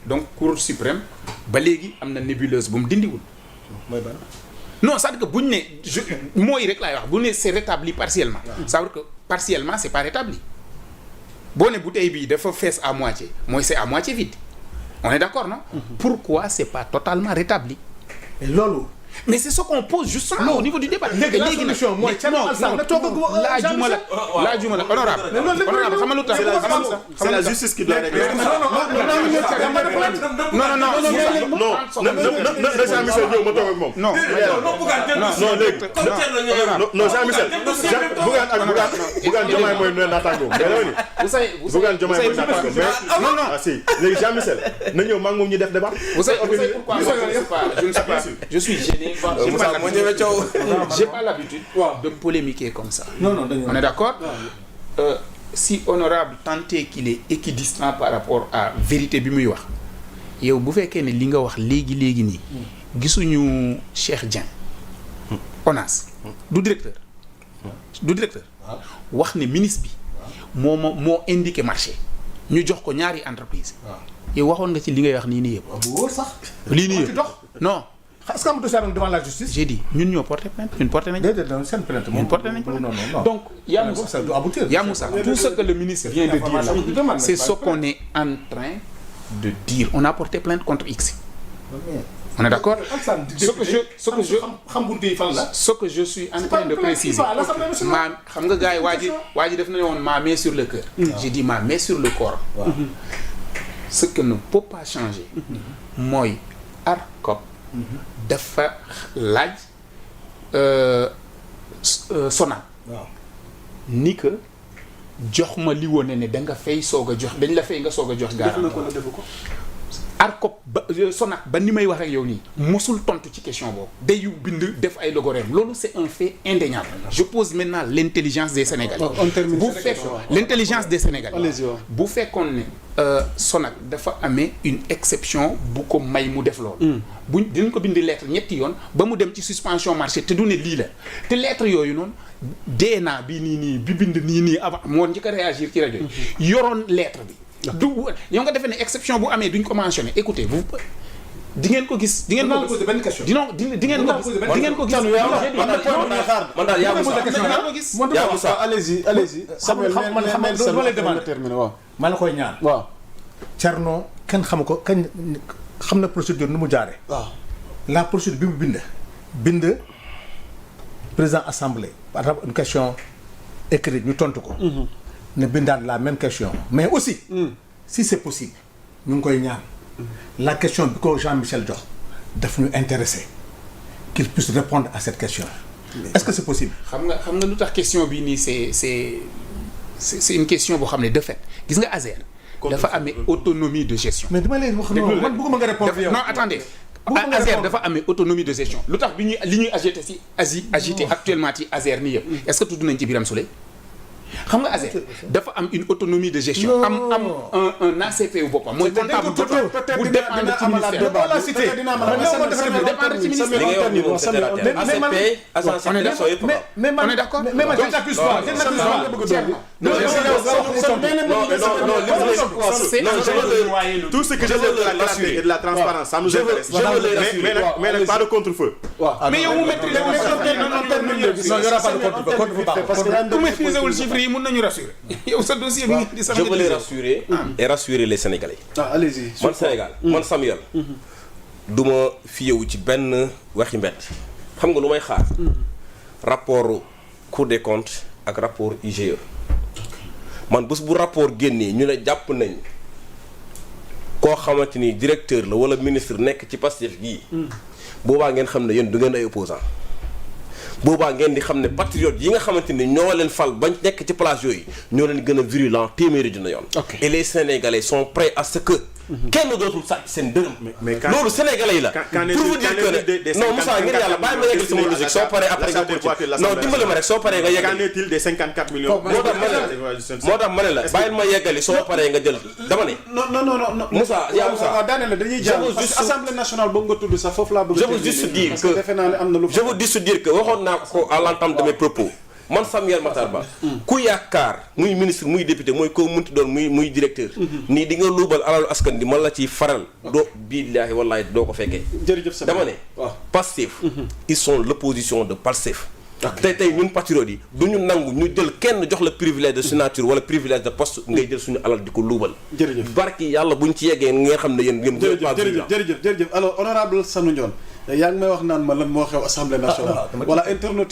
C: donc Cour suprême ba léegi am na nébuleuse bu mu dindiwul.
E: mooy ban.
C: non c'est-à-dire que bu ñu ne mooy rek laay wax bu ñu ne c'est rétabli partiellement. ça veut dire que partiellement c'est pas rétabli. boo ne bouteille bi dafa fees à moitié mooy c'est à moitié vide on est d'accord non. Pourquoi c'est pas totalement rétabli.
E: et loolu.
C: mais c'est ce qu'on pose justement au niveau du débat.
E: léegi la solution mooy Thierno Alassane na toog ak
C: laajuma la honorable xam nga lu tax
D: c'est la justice qui doit régler. non Jean-Michel ñëw ma toog ak moom.
C: non
D: léegi non Jean-Michel Bougane Diomaye mooy naataango Bougane Diomaye mooy naataango mais non ah si léegi Jean-Michel na ñëw maa ngi moom ñu def débat.
C: vous savez pourquoi je suis gêné. J'ai pas l'habitude de polémiquer comme ça.
E: non
C: on est d'accord. Si honorable tant est qu'il est équidistant par rapport à vérité bi muy wax yow bu fekkee ne li nga wax léegi nii gisuñu Cheikh Dieng ONAS du directeur wax ne ministre bi moo indiqué marché ñu jox ko ñaari entreprise yow waxoon nga ci li ngay wax nii yëpp
E: bu wóor sax.
C: lii nii yëpp non
E: est-ce que am dossier devant la justice.
C: j'ai dit ñun ñoo porté plainte ñun porté nañ.
E: déedéet non seen plainte moom
C: porté nañ plainte.
E: non.
C: donc Yaa Moussa tout ce que le ministre vient de dire là c'est ce qu'on est en train de dire on a porté plainte contre X. on est d'accord. ce que je suis en train de préciser xam nga gars yi waa ji def na woon ma main sur le cœur. j'ai dit ma main sur le corps. ce que ne peut pas changer mooy ARCOP dafa laaj Sonac ni que jox ma li wone ne da nga fay soog a jox dañ la fay nga soog a jox garantie ARCOP ba Sonac ba ni may wax ak yow nii mosul tontu ci question boobu day bind def ay logorème loolu c'est un fait indéniable. Je pose maintenant l'intelligence des Sénégalais. bu fekk l'intelligence des Sénégalais. bu fekkoon ne Sonac dafa amee une exception bu ko may mu def loolu. buñ dinañ ko bind lettre ñetti yoon ba mu dem ci suspension marché te du ne lii la te lettre yooyu noonu DNA bi nii bi bind nii avant moo njëkk a réagir ci rajo yi yoroon lettre bi. du yow nga defee ne exception bu amee duñ ko mentionné écoutez vous di ngeen ko gis. di ngeen ko gis benn question. di ngeen ko gis di ngeen ko gis.
A: man daal yaa Moussa
B: allez-y. Samuel
E: ma la koy ñaan.
B: waaw.
E: Thierno kenn xamu ko kañ xam na procédure nu mu jaaree.
B: waaw.
E: la procédure bi mu bind président assemblée par exemple une question écrite ñu tontu ko. ne bindaat la même question mais aussi. si c'est possible ñu ngi koy ñaan. la question bi ko Jean-Michel jox daf ñu intéressé qu'il puisse répondre à cette question. est-ce que c'est possible.
C: xam nga lu tax question bii nii c'est une question boo xam ne de fait gis nga ASER. dafa amee autonomie de gestion.
E: mais dama lay wax non man bëgguma nga répondre yow.
C: non attendez. ASER dafa amee autonomie de gestion lu tax bi ñuy li ñuy agité actuellement ci ASER nii yëpp est-ce que tudd nañ ci Birame Souleye xam nga ASER dafa am une autonomie de gestion. am un ACP wu boppam. mooy comptable bu dépendre ci ministère.
E: mais on est d'accord. mais man je t'accuse pas.
D: tout ce que je veux de la clarté et de la transparence ça nous intéresse. mais nag pas de contre-feu.
C: mais yow mu maîtriser ku maîtriser wul chiffre yi mën nañu rassurer. yow sa dossier bi di
A: je veux les rassurer et rassurer les Sénégalais.
B: allez-y.
A: man Sénégal man Samuel. du ma fiyewu ci benn waxi mbett. xam nga lu may xaar. rapport Cour des comptes ak rapport IGE. man bés bu rapport génnee ñu ne jàpp nañ koo xamante ni directeur la wala ministre nekk ci Pastef gii. boobaa ngeen xam ne yéen du ngeen ay opposant boobaa ngeen di xam ne patriotes yi nga xamante ni ñoo leen fal bañ nekk ci place yooyu ñoo leen gën a virulent téeméeri dina yoon. et les Sénégalais sont prêts à ce que. kenn dootul sàcc seen dërëm.
D: mais
A: loolu Sénégalais yi la. pour vous dire que non Moussa ngeen yàlla bàyyi ma yeggali sama logique soo paree après nga continuer non dimbali ma rek soo paree nga yeggali.
D: qu'en est-il des 54 millions.
A: moo tax ma ne la bàyyil ma yeggali soo paree nga jël dama ne.
B: non
A: Moussa yaa Moussa.
B: daaneel la dañuy jàll parce que assemblée nationale boobu nga tudd sax foofu laa bëgg.
A: je veux juste dire que
B: defe naa ne am na lu.
A: je veux juste dire que waxoon naa ko à l'entame de mes propos man Samuel Matar Ba ku yaakaar muy ministre muy député mooy ko munti doon muy directeur nii di nga luubal alalu askan di man la ciy faral doo billaahi wallaahi doo ko fekkee
B: jërëjëf Samuel
A: dama ne Pastef ils sont l'opposition de Pastef tey ñun patriotes yi du ñu nangu ñu jël kenn jox la privilège de signature wala privilège de poste ngay jël suñu alal di ko luubal.
B: jërëjëf
A: barki yàlla buñ ci yeggee nga xam ne yéen.
B: jërëjëf alors honorable Sanu Ndione yaa ngi may wax naan ma lan moo xew assemblée nationale. wala internaute